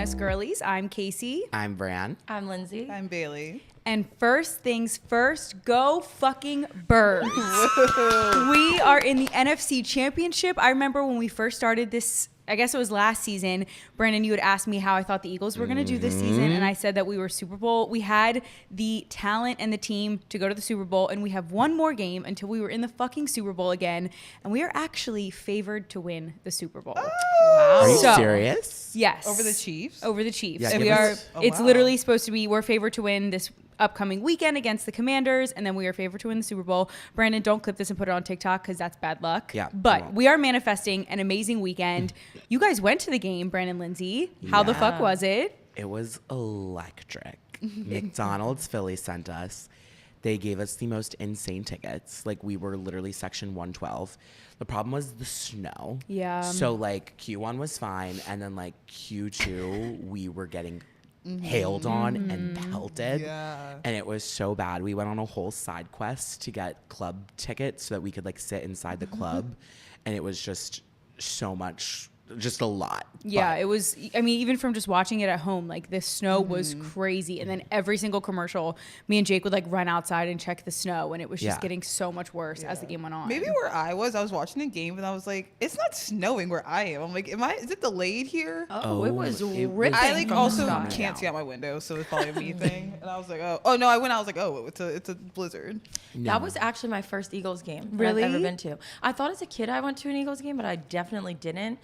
us Girlies. I'm Casey. I'm Bran. I'm Lindsay. I'm Bailey. And first things first, go fucking Birds. We are in the NFC Championship. I remember when we first started this, I guess it was last season, Brandon, you had asked me how I thought the Eagles were going to do this season, and I said that we were Super Bowl. We had the talent and the team to go to the Super Bowl, and we have one more game until we were in the fucking Super Bowl again, and we are actually favored to win the Super Bowl. Are you serious? Yes. Over the Chiefs? Over the Chiefs. Yeah, we give are. us- It's wow. literally supposed to be, we're favored to win this upcoming weekend against the Commanders, and then we are favored to win the Super Bowl. Brandon, don't clip this and put it on TikTok because that's bad luck. Yeah, I But won't. we are manifesting an amazing weekend. You guys went to the game, Brandon, Lindsay. How the Yeah. fuck was it? It was electric. McDonald's Philly sent us. They gave us the most insane tickets. Like, we were literally section 112. The problem was the snow. Yeah. So, like, Q1 was fine. And then, like, Q2, we were getting hailed on and pelted. Yeah. And it was so bad. We went on a whole side quest to get club tickets so that we could, like, sit inside the club. And it was just so much, just a lot. Yeah, But it was. I mean, even from just watching it at home, like the snow was crazy. And then every single commercial, me and Jake would like run outside and check the snow. And it was just Yeah. getting so much worse as the game went on. Maybe where I was watching the game and I was like, it's not snowing where I am. I'm like, is it delayed here? Oh, it was it was- ripping. I like from also the sky. can't see out my window, so it's probably a me thing. And I was like, oh no, I went. I was like, oh, it's a blizzard. no. That was actually my first Eagles game that Really? I've ever been to. I thought as a kid I went to an Eagles game, but I definitely didn't.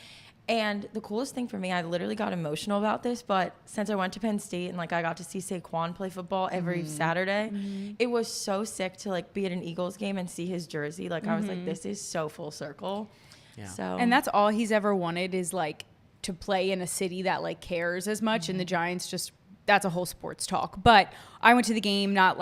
And the coolest thing for me, I literally got emotional about this, but since I went to Penn State and like I got to see Saquon play football every Saturday, it was so sick to like be at an Eagles game and see his jersey. Like I was like, this is so full circle. Yeah. So And that's all he's ever wanted is like to play in a city that like cares as much. And the Giants just, that's a whole sports talk. But I went to the game, not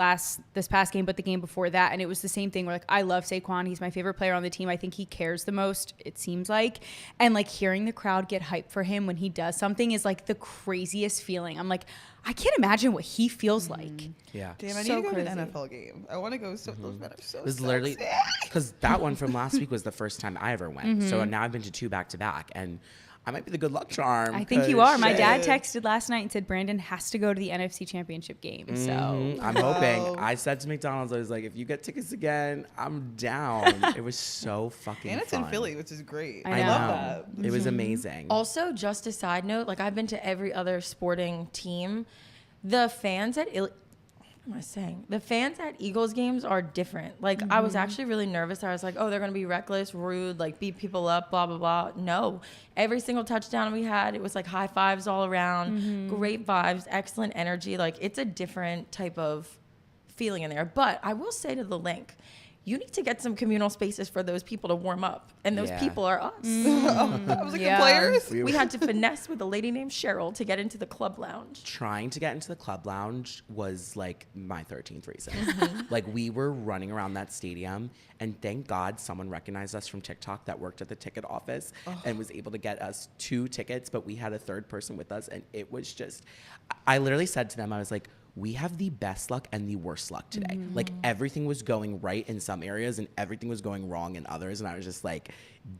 this past game, but the game before that. And it was the same thing where like, I love Saquon. He's my favorite player on the team. I think he cares the most, it seems like. And like hearing the crowd get hyped for him when he does something is like the craziest feeling. I'm like, I can't imagine what he feels like. Yeah. Damn, I need So to go to crazy. an NFL game. I want to go. So those men are so. It was literally sexy. because that one from last week was the first time I ever went. So now I've been to 2 back to back, and I might be the good luck charm. I think you 'cause are. My dad shit. texted last night and said Brandon has to go to the NFC Championship game. So I'm hoping. I said to McDonald's, I was like, if you get tickets again, I'm down. It was so fucking And it's fun. in Philly, which is great. I I know. love that. It was amazing. Also, just a side note, like I've been to every other sporting team. The fans at what am I saying? The fans at Eagles games are different. Like I was actually really nervous. I was like, oh, they're gonna be reckless, rude, like beat people up, blah blah blah. No, every single touchdown we had, it was like high fives all around, great vibes, excellent energy. Like it's a different type of feeling in there. But I will say to the link, you need to get some communal spaces for those people to warm up, and those Yeah. people are us. I was like, Yeah. the players. We had to finesse with a lady named Cheryl to get into the club lounge. Trying to get into the club lounge was like my 13th reason. Like we were running around that stadium, and thank God someone recognized us from TikTok that worked at the ticket office and was able to get us 2 tickets, but we had a third person with us, and it was just, I literally said to them, I was like, we have the best luck and the worst luck today. Like everything was going right in some areas and everything was going wrong in others. And I was just like,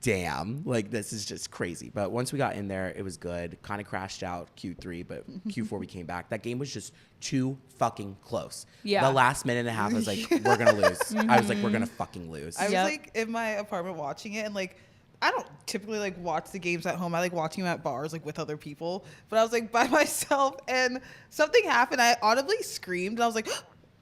damn, like this is just crazy. But once we got in there, it was good. Kind of crashed out Q3, but Q4 we came back. That game was just too fucking close. Yeah. The last minute and a half, I was like, we're going to lose. I was like, we're going to fucking lose. I was Yep. like in my apartment watching it, and like I don't typically like watch the games at home. I like watching them at bars like with other people. But I was like by myself, and something happened. I audibly screamed, and I was like,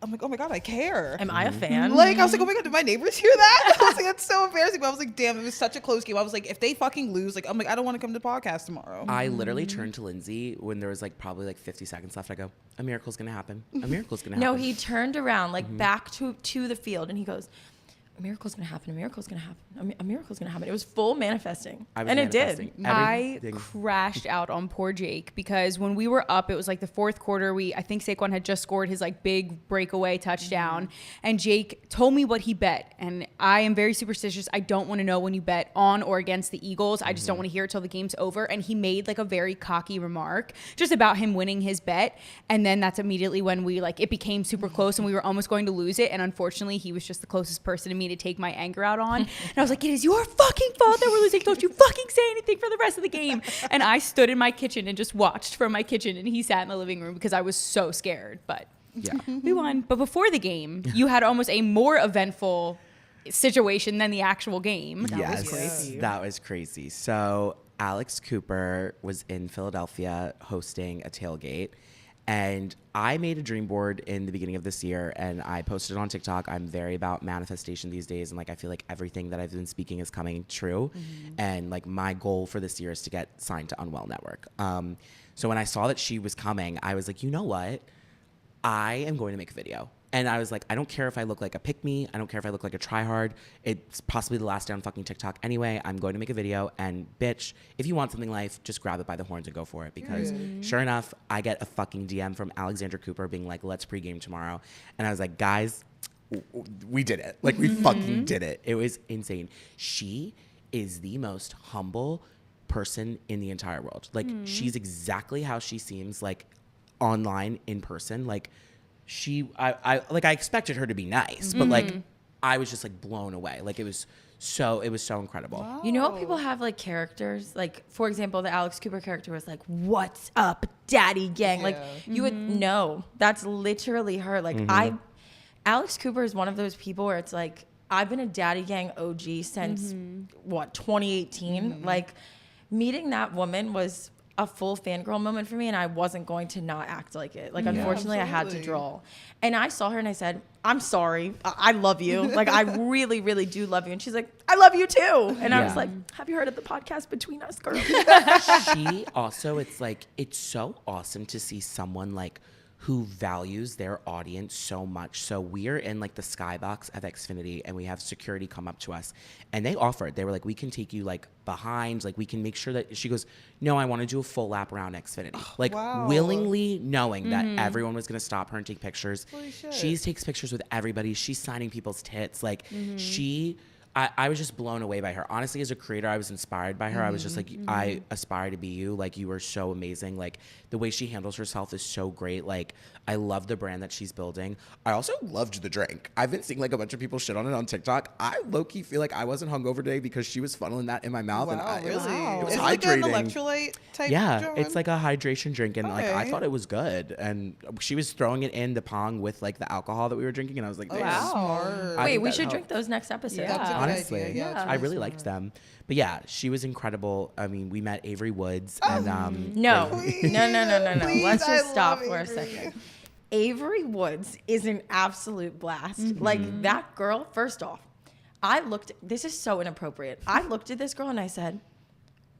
I'm like, oh my god, I care. Am I a fan? Like I was like, oh my god, did my neighbors hear that? I was like, that's so embarrassing. But I was like, damn, it was such a close game. I was like, if they fucking lose, like I'm like, I don't want to come to the podcast tomorrow. I literally turned to Lindsay when there was like probably like 50 seconds left. I go, a miracle's going to happen. A miracle's going to happen. No, he turned around like back to the field and he goes, a miracle's gonna happen. A miracle's gonna happen. A miracle's gonna happen. It was full manifesting, I was and it manifesting. did. I Everything. crashed out on poor Jake because when we were up, it was like the fourth quarter. I think Saquon had just scored his like big breakaway touchdown, and Jake told me what he bet. And I am very superstitious. I don't want to know when you bet on or against the Eagles. I just don't want to hear it till the game's over. And he made like a very cocky remark just about him winning his bet, and then that's immediately when we like it became super close and we were almost going to lose it. And unfortunately, he was just the closest person to me me to take my anger out on. And I was like, it is your fucking fault that we're losing. Don't you fucking say anything for the rest of the game. And I stood in my kitchen and just watched from my kitchen, and he sat in the living room because I was so scared. But Yeah. we won. But before the game, you had almost a more eventful situation than the actual game. Yes, was crazy. that was crazy. So Alex Cooper was in Philadelphia hosting a tailgate, and I made a dream board in the beginning of this year, and I posted it on TikTok. I'm very about manifestation these days, and like I feel like everything that I've been speaking is coming true. And like my goal for this year is to get signed to Unwell Network. So when I saw that she was coming, I was like, you know what? I am going to make a video. And I was like, I don't care if I look like a pick-me. I don't care if I look like a tryhard. It's possibly the last day on fucking TikTok anyway. I'm going to make a video. And bitch, if you want something in life, just grab it by the horns and go for it. Because sure enough, I get a fucking DM from Alexandra Cooper being like, let's pregame tomorrow. And I was like, guys, we did it. Like, we fucking did it. It was insane. She is the most humble person in the entire world. Like, she's exactly how she seems, like, online, in person. Like, I expected her to be nice, but like I was just like blown away. Like it was so incredible. Wow. You know how people have like characters? Like, for example, the Alex Cooper character was like, "What's up, daddy gang?" Like, you would know that's literally her. Like, Alex Cooper is one of those people where it's like, I've been a daddy gang OG since 2018. Like, meeting that woman was a full fangirl moment for me, and I wasn't going to not act like it. Like, unfortunately, I had to draw. And I saw her and I said, I'm sorry. I love you. Like, I really, really do love you. And she's like, I love you too. And I was like, have you heard of the podcast Between Us, girl? She also, it's like, it's so awesome to see someone like who values their audience so much. So we're in like the skybox of Xfinity, and we have security come up to us, and they offered, they were like, we can take you like behind, like we can make sure that, she goes, no, I want to do a full lap around Xfinity. Like willingly knowing that everyone was going to stop her and take pictures. Holy shit. She takes pictures with everybody. She's signing people's tits. Like I was just blown away by her. Honestly, as a creator, I was inspired by her. I was just like, I aspire to be you. Like, you are so amazing. Like, the way she handles herself is so great. Like, I love the brand that she's building. I also loved the drink. I've been seeing like a bunch of people shit on it on TikTok. I low-key feel like I wasn't hungover today because she was funneling that in my mouth. Wow, and really? It was Is hydrating. it like an electrolyte type drink? It's like a hydration drink. And like, I Okay. thought it was good. And she was throwing it in the pong with like the alcohol that we were drinking. And I was like, damn. Smart. I Wait, think we that should helped. drink those next episode. Yeah. That's a good Honestly, idea. Yeah, it's I really smart. liked them. But yeah, she was incredible. I mean, we met Avery Woods, and No. Please. No. Please, Let's I just stop love for a Avery. second. Avery Woods is an absolute blast. Like, that girl, first off, this is so inappropriate. I looked at this girl and I said,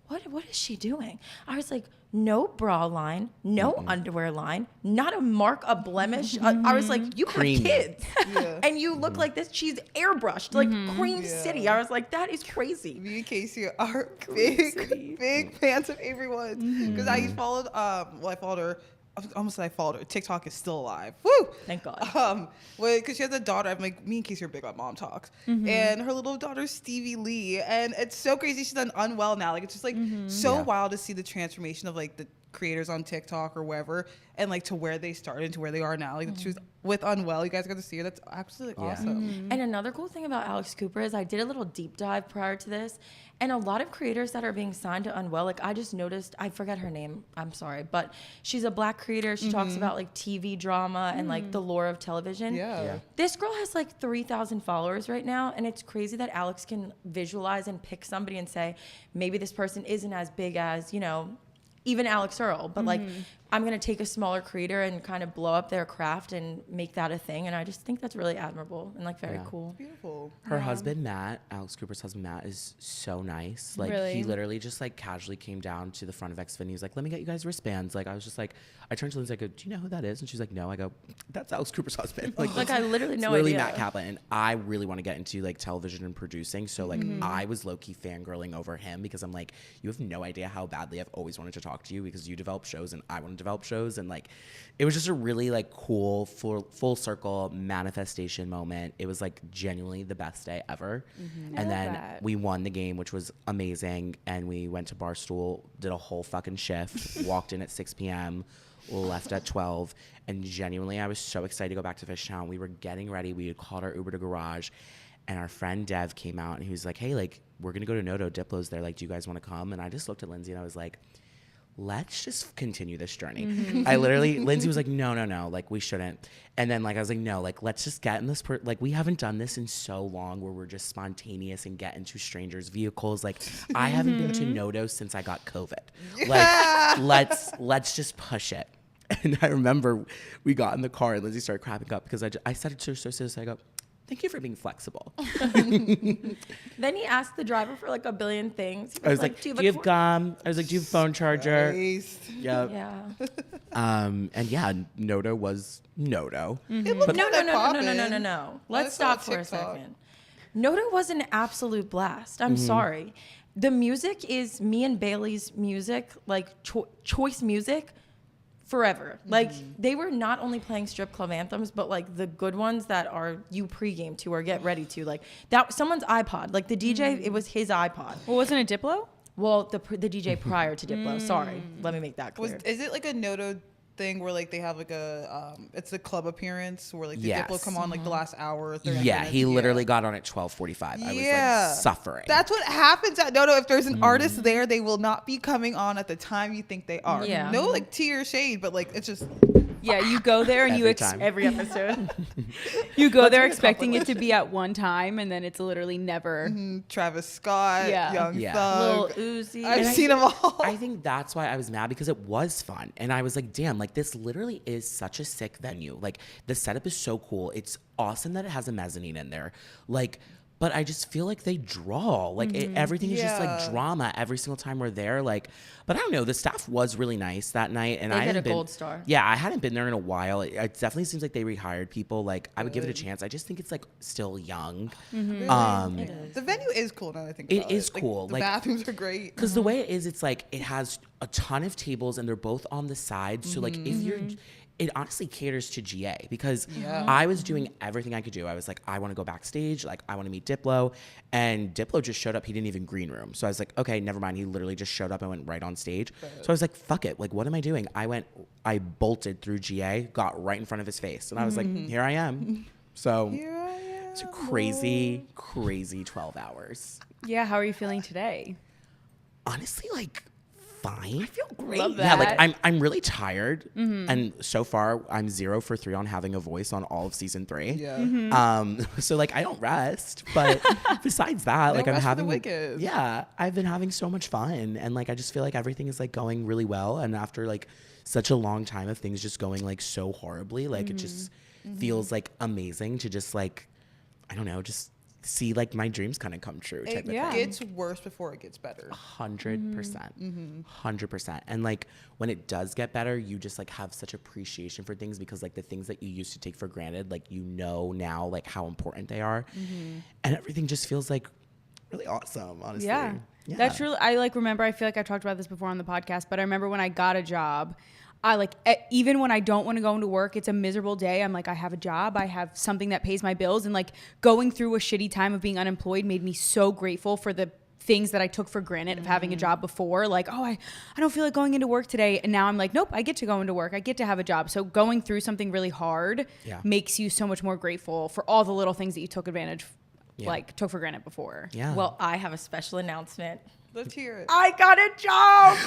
what is she doing? I was like, no bra line, no underwear line, not a mark, a blemish. I was like, you Cream. have kids. Yeah. And you look like this. She's airbrushed, like Cream Yeah. City. I was like, that is crazy. Me and Casey are City. big fans of Avery Woods because I followed. I followed her. I almost said I followed her. TikTok is still alive. Woo! Thank God. Because she has a daughter. I'm like, me and Casey are big on Mom Talks, and her little daughter's Stevie Lee, and it's so crazy. She's done Unwell now. Like, it's just like so wild to see the transformation of like the creators on TikTok or wherever, and like to where they started to where they are now. Like, she was with Unwell. You guys got to see her. That's absolutely awesome. And another cool thing about Alex Cooper is I did a little deep dive prior to this, and a lot of creators that are being signed to Unwell, like, I just noticed, I forget her name, I'm sorry, but she's a Black creator. She talks about like TV drama and like the lore of television. Yeah. This girl has like 3,000 followers right now, and it's crazy that Alex can visualize and pick somebody and say, maybe this person isn't as big as, you know, even Alex Earl, but like, I'm going to take a smaller creator and kind of blow up their craft and make that a thing. And I just think that's really admirable and like very cool. Beautiful. Her husband, Matt, Alex Cooper's husband, Matt, is so nice. Like, Really? he literally just, like, casually came down to the front of Xfinity. He was like, let me get you guys wristbands. Like, I was just like, I turned to Lindsay, I go, do you know who that is? And she's like, no. I go, that's Alex Cooper's husband. Like, I literally it's no literally idea. Matt Kaplan. And I really want to get into, like, television and producing. So, like, I was low-key fangirling over him because I'm like, you have no idea how badly I've always wanted to talk to you because you develop shows and I want to develop shows. And, like, it was just a really, like, cool full circle manifestation moment. It was, like, genuinely the best day ever. And then we won the game, which was amazing. And we went to Barstool, did a whole fucking shift, walked in at 6 p.m., left at 12. And genuinely, I was so excited to go back to Fishtown. We were getting ready. We had called our Uber to garage. And our friend Dev came out and he was like, hey, like, we're going to go to Noto. Diplo's there. Like, do you guys want to come? And I just looked at Lindsay and I was like, let's just continue this journey. Lindsay was like, no, like, we shouldn't. And then, like, I was like, no, like, let's just get in this, like, we haven't done this in so long where we're just spontaneous and get into strangers' vehicles. Like, I haven't been to Noto since I got COVID. Like, let's just push it. And I remember we got in the car and Lindsay started crapping up because I said it to her so seriously. I go, thank you for being flexible. Then he asked the driver for like a billion things. I was like, do you have gum? I was like, do you have a phone charger? Christ. Yep. Yeah. And yeah, Noto was Noto. It looked No. poppin'. Let's saw stop for a TikTok. second. Noto was an absolute blast. I'm sorry. The music is me and Bailey's music, like choice music forever. Like they were not only playing strip club anthems, but like the good ones that are you pregame to or get ready to. Like that someone's iPod. Like the DJ, it was his iPod. Well, wasn't it Diplo? Well, the DJ prior to Diplo. Sorry, let me make that clear. Is it like a Noto thing where like they have like a it's a club appearance where like the Yes. Diplo come on like the last hour or 30 Yeah, minutes? he literally got on at 12:45. I was like suffering. That's what happens at Noto. If there's an artist there, they will not be coming on at the time you think they are. Yeah. No like tea or shade, but like it's just Yeah, you go there and Every time. Every episode. you go there be a expecting it compliment. to be at one time, and then it's literally never. Travis Scott, Yeah. Young Yeah. Thug. Lil Uzi. I've And seen them all. I think that's why I was mad because it was fun. And I was like, damn, like this literally is such a sick venue. Like the setup is so cool. It's awesome that it has a mezzanine in there. Like, but I just feel like they draw. Like everything is just like Yeah. drama every single time we're there. Like, but I don't know. The staff was really nice that night, and They I get hadn't a been, gold star. Yeah, I hadn't been there in a while. It definitely seems like they rehired people. Like I would give it a chance. I just think it's like still young. The venue is cool now that I think It about is Like, cool. the Like- bathrooms are great. Because the way it is, it's like it has a ton of tables and they're both on the side. So like if you're, it honestly caters to GA because I was doing everything I could do. I was like, I want to go backstage. Like I want to meet Diplo, and Diplo just showed up. He didn't even green room. So I was like, okay, never mind. He literally just showed up and went right on stage. So I was like, fuck it. Like, what am I doing? I bolted through GA, got right in front of his face. And I was like, here I am. So Here I am. it's a crazy, crazy 12 hours. Yeah, how are you feeling today? Honestly, like fine. I feel great. Love Yeah, that. like I'm really tired, and so far I'm 0 for 3 on having a voice on all of season 3. Yeah. So like I don't rest, but besides that, No like I'm rest for the having, wicked. yeah, I've been having so much fun, and like I just feel like everything is like going really well, and after like such a long time of things just going like so horribly, like it just feels like amazing to just like, I don't know, just see like my dreams kind of come true type It of Yeah. thing. gets worse before it gets better. 100%. 100%. And like when it does get better, you just like have such appreciation for things because like the things that you used to take for granted, like you know now like how important they are. And everything just feels like really awesome, honestly. Yeah. That's really, I like remember, I feel like I talked about this before on the podcast, but I remember when I got a job, I like, even when I don't want to go into work, it's a miserable day. I'm like, I have a job, I have something that pays my bills. And like going through a shitty time of being unemployed made me so grateful for the things that I took for granted of having a job before. Like, oh, I don't feel like going into work today. And now I'm like, nope, I get to go into work. I get to have a job. So going through something really hard makes you so much more grateful for all the little things that you took advantage, like took for granted before. Yeah. Well, I have a special announcement. Let's hear it. I got a job.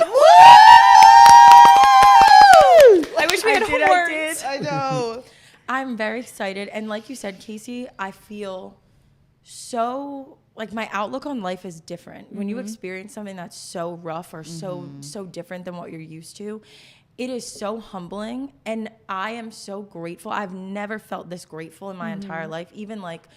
I wish we had horns. I know. I'm very excited. And like you said, Casey, I feel so like my outlook on life is different. When you experience something that's so rough or so different than what you're used to, it is so humbling. And I am so grateful. I've never felt this grateful in my entire life. Even like,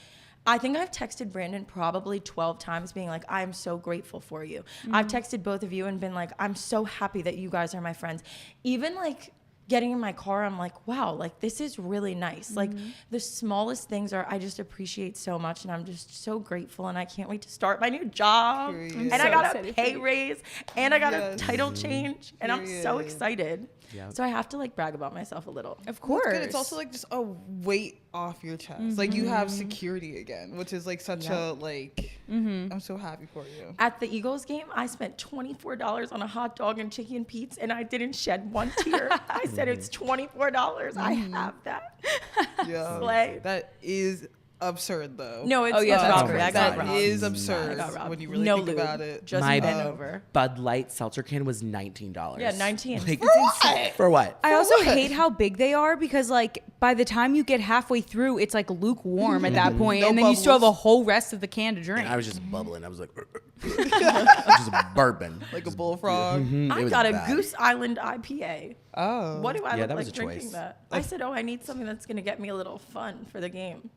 I think I've texted Brandon probably 12 times being like, I'm so grateful for you. I've texted both of you and been like, I'm so happy that you guys are my friends. Even like getting in my car, I'm like, wow, like this is really nice. Like the smallest things I just appreciate so much, and I'm just so grateful, and I can't wait to start my new job. Period. And I'm I so got a excited for pay you. raise, and I got a Yes. title change, and I'm so Period. excited. Yep. So I have to like brag about myself a little. Of Well, course. it's good. It's also like just a weight off your chest. Like you have security again, which is like such a like. I'm so happy for you. At the Eagles game, I spent $24 on a hot dog and chicken Pete's, and I didn't shed one tear. I said it's $24. I have that. Yeah, Slay. that is absurd though. No, it's Oh, yeah, that's robbery. my I got God. robbed. It is I absurd got robbed. when you really No think lube. about it. Just My bent over. Bud Light seltzer can was $19. Yeah, 19. Like, For it's insane. For what? I also what? hate how big they are because, like, by the time you get halfway through, it's like lukewarm at that point, No and then you still have a bubbles. whole rest of the can to drink. And I was just bubbling. I was like, just burping. Like a bullfrog. It I was got a bad. Goose Island IPA. Oh. What do I Yeah, look that was like a drinking choice. that? I said, I need something that's going to get me a little fun for the game.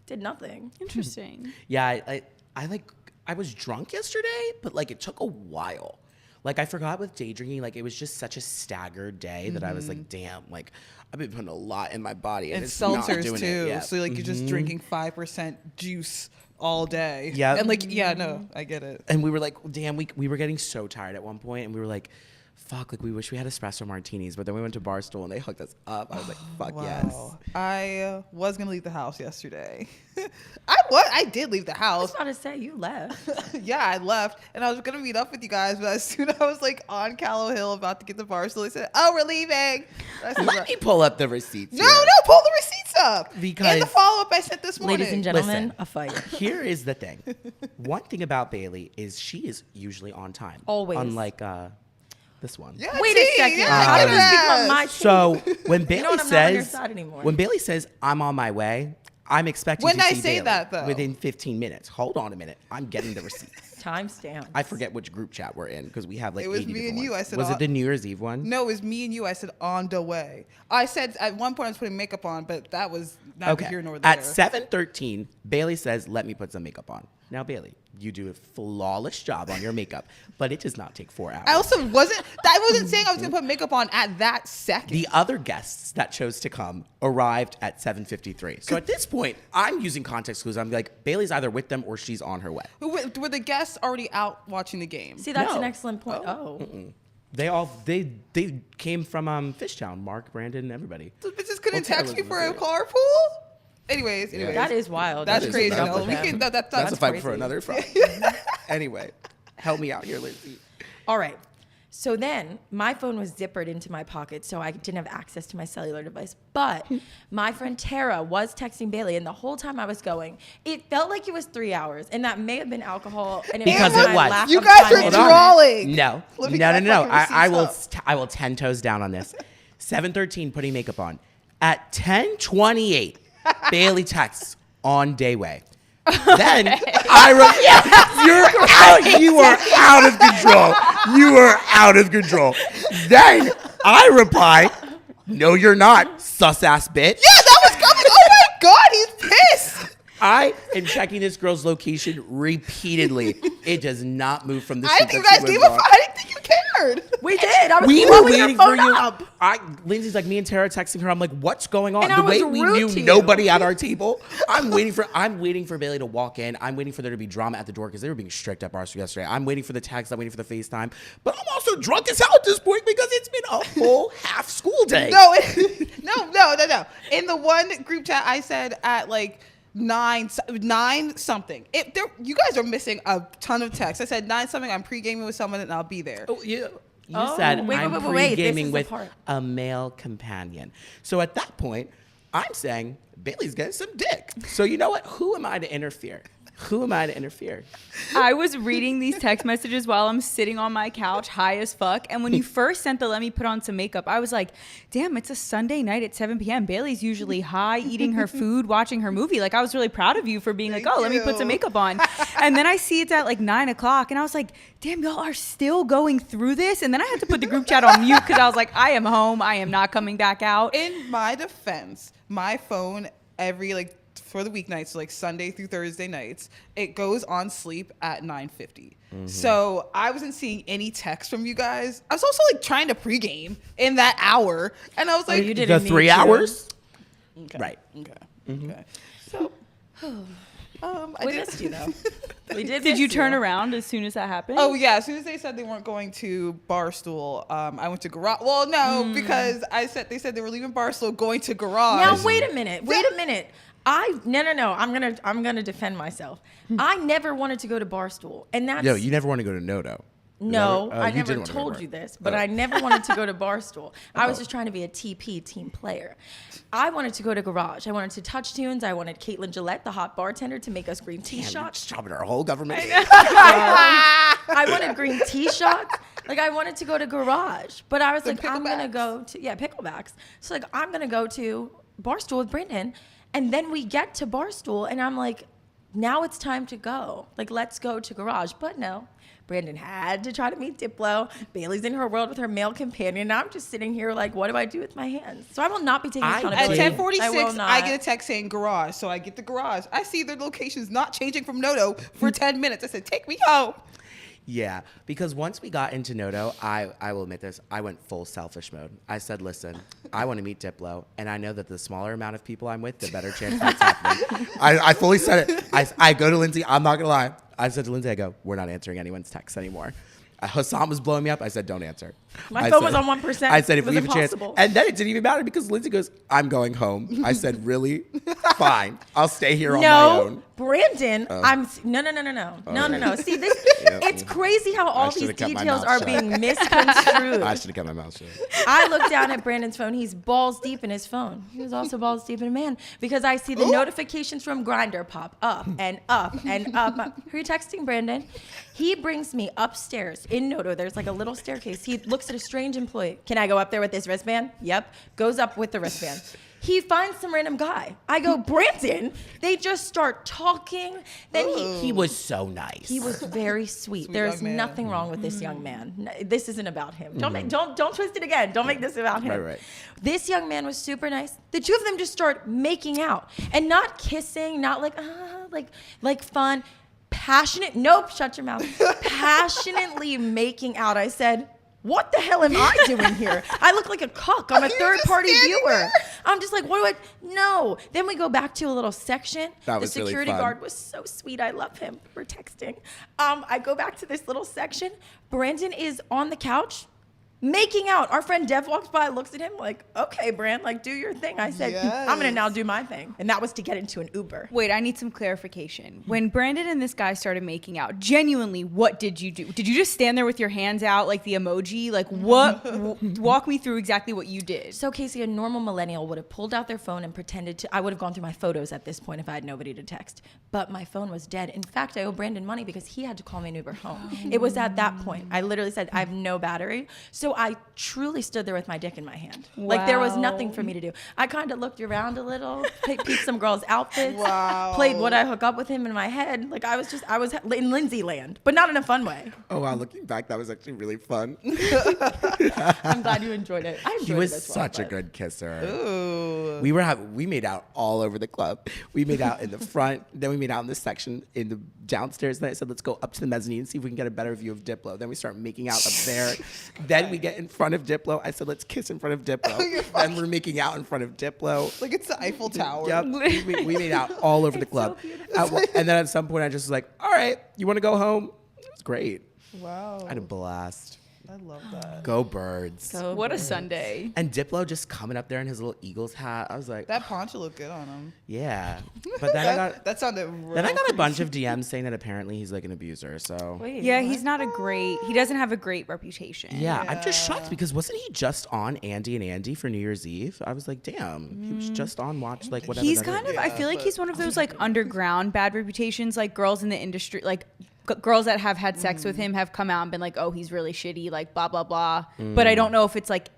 Did nothing. Interesting. Yeah, I was drunk yesterday, but like it took a while. Like I forgot with day drinking, like it was just such a staggered day that I was like, damn, like I've been putting a lot in my body and And it's not seltzers doing too. it yet. So like you're just drinking 5% juice all day. Yeah. And like, yeah, no, I get it. And we were like, damn, we were getting so tired at one point, and we were like, fuck, like we wish we had espresso martinis. But then we went to Barstool and they hooked us up. I was like, fuck yes. I was gonna leave the house yesterday. I did leave the I house. was about to say, you left. Yeah, I left and I was gonna meet up with you guys, but as soon as I was like on Callow Hill about to get to Barstool, they said, "Oh, we're leaving." I said, Let me pull up the receipts. no, here. no, pull the receipts up. Because- in the follow up I sent this morning. Ladies and gentlemen, Listen. a fight. Here is the thing. One thing about Bailey is she is usually on time. Always. Unlike this one. Yeah, Wait T, a second. yeah, How did look this at become that. my So when You Bailey know what? I'm not on your says, side anymore. when Bailey says I'm on my way, I'm expecting When to did I see say Bailey that, though? within 15 minutes. Hold on a minute. I'm getting the receipts. Timestamp. I forget which group chat we're in because we have like It was 80 me different and you. ones. I said was on- it the New Year's Eve one? No, it was me and you. I said on the way. I said at one point I was putting makeup on, but that was neither here nor there. At 7:13, Bailey says, "Let me put some makeup on." Now, Bailey, you do a flawless job on your makeup, but it does not take 4 hours. I also wasn't saying I was gonna put makeup on at that second. The other guests that chose to come arrived at 7:53. So at this point, I'm using context clues. I'm like, Bailey's either with them or she's on her way. Were the guests already out watching the game? See, that's an No. excellent point. Oh. They came from Fishtown. Mark, Brandon, everybody. The bitches couldn't Well, text me Taylor for a was carpool. Anyways. That is wild. That's That is crazy. up No, with we them. can. That's That's a fight crazy. for another fight. Anyway, help me out here, Lindsay. All right. So then my phone was zippered into my pocket, so I didn't have access to my cellular device. But my friend Tara was texting Bailey, and the whole time I was going, it felt like it was 3 hours, and that may have been alcohol. And Because may have it been was. my lack You of guys time are management. drawing. No, Let me no. get my fucking I will. receipts up. I will 10 toes down on this. 7:13, putting makeup on. At 10:28, Bailey texts on day way. Then you're out. You are out of control. You are out of control. Then I reply, "No, you're not, sus ass bitch." Yeah, that was coming. Oh my god, he's pissed. I am checking this girl's location repeatedly. It does not move from the I seat didn't think that you she guys gave was a on. fuck. I didn't think you cared. We did. I was We were blowing your waiting for phone you. up. Lindsay's like me and Tara texting her. I'm like, what's going on? And I The way was we rude knew to you. nobody at our table. I'm waiting for Bailey to walk in. I'm waiting for there to be drama at the door because they were being strict at Barstool yesterday. I'm waiting for the text. I'm waiting for the FaceTime. But I'm also drunk as hell at this point because it's been a full half school day. No, no. In the one group chat, I said at like 9 something. You guys are missing a ton of texts. I said 9 something. I'm pre-gaming with someone and I'll be there. Oh, yeah. You Oh, said wait, I'm wait, wait, this pre-gaming is the with part. a male companion. So at that point, I'm saying Bailey's getting some dick. So you know what? Who am I to interfere? Who am I to interfere? I was reading these text messages while I'm sitting on my couch, high as fuck. And when you first sent the "let me put on some makeup," I was like, damn, it's a Sunday night at 7 p.m. Bailey's usually high, eating her food, watching her movie. Like, I was really proud of you for being like, oh, let me put some makeup on. And then I see it's at like 9 o'clock. And I was like, damn, y'all are still going through this. And then I had to put the group chat on mute because I was like, I am home. I am not coming back out. In my defense, my phone for the weeknights, so like Sunday through Thursday nights, it goes on sleep at 9:50. So I wasn't seeing any text from you guys. I was also like trying to pregame in that hour, and I was like, you did The need 3 to. hours? Okay. Right. Okay. So, I We did. missed you though. We did. Did you miss turn around as soon as that happened? Oh yeah, as soon as they said they weren't going to Barstool, I went to Garage. Well, no, because they said they were leaving Barstool, going to Garage. Now wait a minute. No. I'm gonna defend myself. I never wanted to go to Barstool, and that's Yo, you never want to go to Nodo. No, Oh, I you never did want to go to told Bar- you this, but Oh. I never wanted to go to Barstool. I was just trying to be a TP, team player. I wanted to go to Garage. I wanted to Touch Tunes. I wanted Caitlin Gillette, the hot bartender, to make us green tea Damn, shots. just chopping our whole government. I wanted green tea shots. Like, I wanted to go to Garage, but I was like, I'm gonna go to picklebacks. So like, I'm gonna go to Barstool with Brandon, and then we get to Barstool, and I'm like, now it's time to go. Like, let's go to Garage. But no, Brandon had to try to meet Diplo. Bailey's in her world with her male companion. And I'm just sitting here like, what do I do with my hands? So I will not be taking At accountability. I will 10:46, not. I get a text saying garage. So I get the garage. I see their location's not changing from Noto for 10 minutes. I said, take me home. Yeah, because once we got into Noto, I will admit this, I went full selfish mode. I said, listen, I want to meet Diplo, and I know that the smaller amount of people I'm with, the better chance that's happening. I fully said it. I go to Lindsay, I'm not going to lie. I said to Lindsay, I go, we're not answering anyone's texts anymore. Hassan was blowing me up. I said, don't answer. My phone was on 1%. I said, if It was we have a chance. impossible. And then it didn't even matter because Lindsay goes, I'm going home. I said, really? Fine. I'll stay here on my own. Brandon, no. See, this, it's crazy how all these should've kept my details mouth are shut. being misconstrued. I should have kept my mouth shut. I look down at Brandon's phone. He's balls deep in his phone. He was also balls deep in a man because I see the notifications from Grindr pop up and up and up. Who are you texting, Brandon? He brings me upstairs in Noto. There's like a little staircase. He looks at a strange employee. Can I go up there with this wristband? Yep. Goes up with the wristband. He finds some random guy. I go, Brandon. They just start talking. Then He was so nice. he was very sweet. Sweet There's young man. nothing wrong with this young man. This isn't about him. Don't twist it again. Don't make this about him. Right. This young man was super nice. The two of them just start making out and not kissing, not like fun, passionate. Nope, shut your mouth. Passionately making out. I said, what the hell am I doing here? I look like a cuck. I'm a third-party viewer. there? I'm just like, what do I? No. Then we go back to a little section. That The was really security fun. guard was so sweet. I love him. We're texting. I go back to this little section. Brandon is on the couch making out. Our friend Dev walks by, looks at him like, okay, Brand, like, do your thing. I said, I'm going to Yes. now do my thing. And that was to get into an Uber. Wait, I need some clarification. When Brandon and this guy started making out, genuinely, what did you do? Did you just stand there with your hands out like the emoji? Like what? Walk me through exactly what you did. So, Casey, a normal millennial would have pulled out their phone and pretended to. I would have gone through my photos at this point if I had nobody to text. But my phone was dead. In fact, I owe Brandon money because he had to call me an Uber home. It was at that point. I literally said, I have no battery. So I truly stood there with my dick in my hand. Like, there was nothing for me to do. I kind of looked around a little, peeked some girls' outfits, Wow. played Would I Hook Up With Him in my head. Like, I was in Lindsay land, but not in a fun way. Oh, wow. Looking back, that was actually really fun. I'm glad you enjoyed it. I enjoyed He was it as well, such a but- good kisser. Ooh. We made out all over the club. We made out in the front, then we made out in the section in the downstairs. Then I said, let's go up to the mezzanine and see if we can get a better view of Diplo. Then we start making out up there. Then we get in front of Diplo. I said, let's kiss in front of Diplo. Then we're making out in front of Diplo. Like it's the Eiffel Tower. Yep. We made out all over the club. And then at some point, I just was like, all right, you want to go home? It was great. Wow. I had a blast. I love that. Go Birds. Go What a Birds. Sunday. And Diplo just coming up there in his little Eagles hat. I was like, That poncho looked good on him. yeah. But then That sounded real. then I got a bunch of DMs saying that apparently he's like an abuser. So Wait, Yeah, what? he's not he doesn't have a great reputation. yeah, I'm just Yeah. shocked because wasn't he just on Andy and Andy for New Year's Eve? I was like, damn, he was just on Watch like whatever. He's that kind is. of, I feel like he's one of those like underground bad reputations, like girls in the industry, like girls that have had sex with him have come out and been like, oh, he's really shitty, like blah, blah, blah. But I don't know if it's like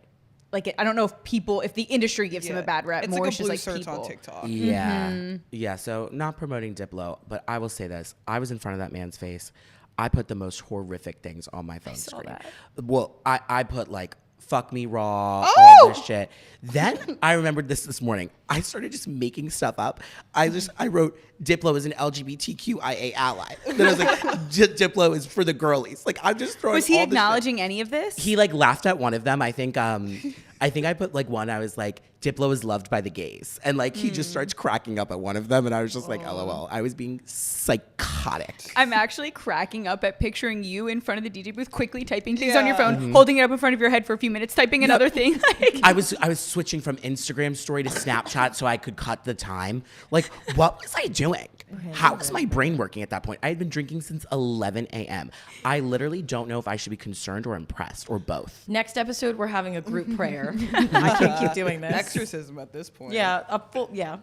I don't know if the industry gives him a bad rep. It's More like it's a blue just like search people. on TikTok. Yeah. Yeah. So not promoting Diplo, but I will say this. I was in front of that man's face. I put the most horrific things on my phone saw screen. that. Well, I put like fuck me raw, Oh! all this shit. Then I remembered this morning. I started just making stuff up. I wrote Diplo is an LGBTQIA ally. Then I was like, Diplo is for the girlies. Like I'm just throwing. Was he all this shit. acknowledging any of this? He like laughed at one of them. I think I put like one. I was like, Diplo is loved by the gays, and like he just starts cracking up at one of them, and I was just like, LOL. I was being psychotic. I'm actually cracking up at picturing you in front of the DJ booth, quickly typing things on your Yeah. phone, holding it up in front of your head for a few minutes, typing another thing. Like, I was switching from Instagram story to Snapchat so I could cut the time. Like, what was I doing? Like, how was my brain working at that point? I had been drinking since 11 a.m. I literally don't know if I should be concerned or impressed or both. Next episode, we're having a group prayer. I can't keep doing this. Exorcism at this point. Yeah, a full, yeah.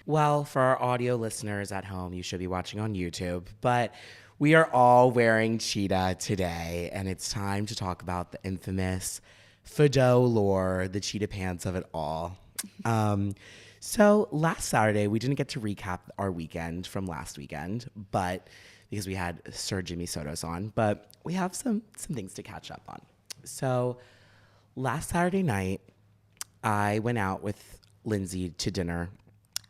Well, for our audio listeners at home, you should be watching on YouTube, but we are all wearing cheetah today, and it's time to talk about the infamous Fido lore, the cheetah pants of it all. So last Saturday, we didn't get to recap our weekend from last weekend, but because we had Sir Jimmy Sotos on, but we have some things to catch up on. So last Saturday night, I went out with Lindsay to dinner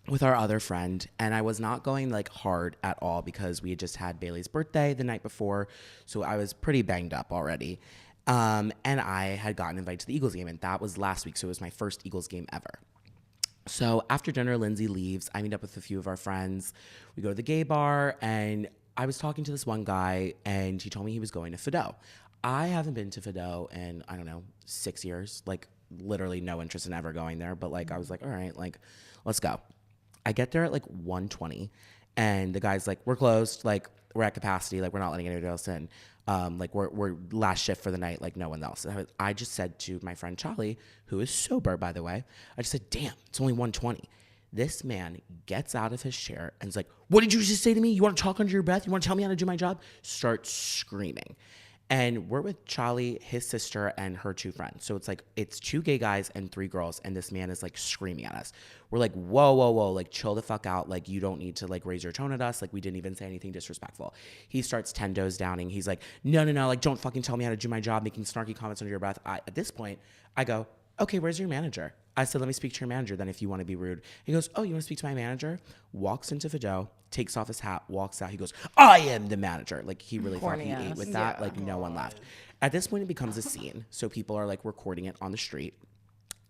with our other friend, and I was not going like hard at all because we had just had Bailey's birthday the night before, so I was pretty banged up already. And I had gotten invited to the Eagles game, and that was last week, so it was my first Eagles game ever. So after dinner, Lindsay leaves. I meet up with a few of our friends. We go to the gay bar, and I was talking to this one guy, and he told me he was going to Fido. I haven't been to Fido in, I don't know, 6 years. Like, literally no interest in ever going there, but like I was like, all right, like, let's go. I get there at like 1:20, and the guy's like, we're closed, like we're at capacity, like we're not letting anybody else in, like we're last shift for the night, like no one else. I just said to my friend Charlie, who is sober by the way, I just said, damn, it's only 1:20. This man gets out of his chair and is like, what did you just say to me? You want to talk under your breath? You want to tell me how to do my job? Starts screaming. And we're with Charlie, his sister, and her two friends. So it's like, it's 2 gay guys and 3 girls, and this man is like screaming at us. We're like, whoa, whoa, whoa, like chill the fuck out. Like, you don't need to like raise your tone at us. Like, we didn't even say anything disrespectful. He starts 10 toes downing. He's like, no, like, don't fucking tell me how to do my job, making snarky comments under your breath. At this point, I go, okay, where's your manager? I said, let me speak to your manager then if you want to be rude. He goes, oh, you want to speak to my manager? Walks into Fido, takes off his hat, walks out. He goes, I am the manager. Like, he really thought he ate with that. Yeah. Like, no one laughed. At this point, it becomes a scene. So people are like recording it on the street.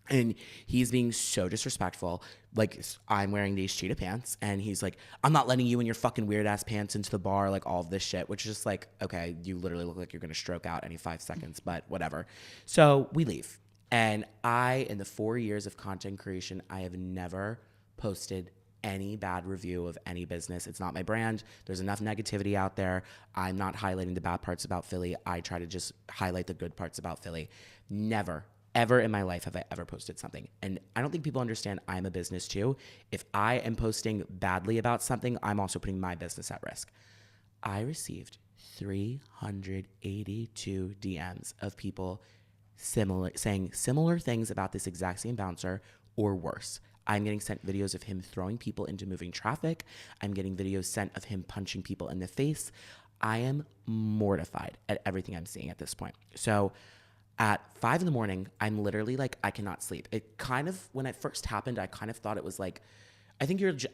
And he's being so disrespectful. Like, I'm wearing these cheetah pants. And he's like, I'm not letting you in your fucking weird ass pants into the bar. Like, all of this shit. Which is just like, okay, you literally look like you're going to stroke out any 5 seconds. But whatever. So we leave. And in the 4 years of content creation, I have never posted any bad review of any business. It's not my brand. There's enough negativity out there. I'm not highlighting the bad parts about Philly. I try to just highlight the good parts about Philly. Never, ever in my life have I ever posted something. And I don't think people understand I'm a business too. If I am posting badly about something, I'm also putting my business at risk. I received 382 DMs of people saying similar things about this exact same bouncer or worse. I'm getting sent videos of him throwing people into moving traffic. I'm getting videos sent of him punching people in the face. I am mortified at everything I'm seeing at this point. So at 5 a.m, I'm literally like, I cannot sleep. It kind of, when it first happened, I kind of thought it was like, I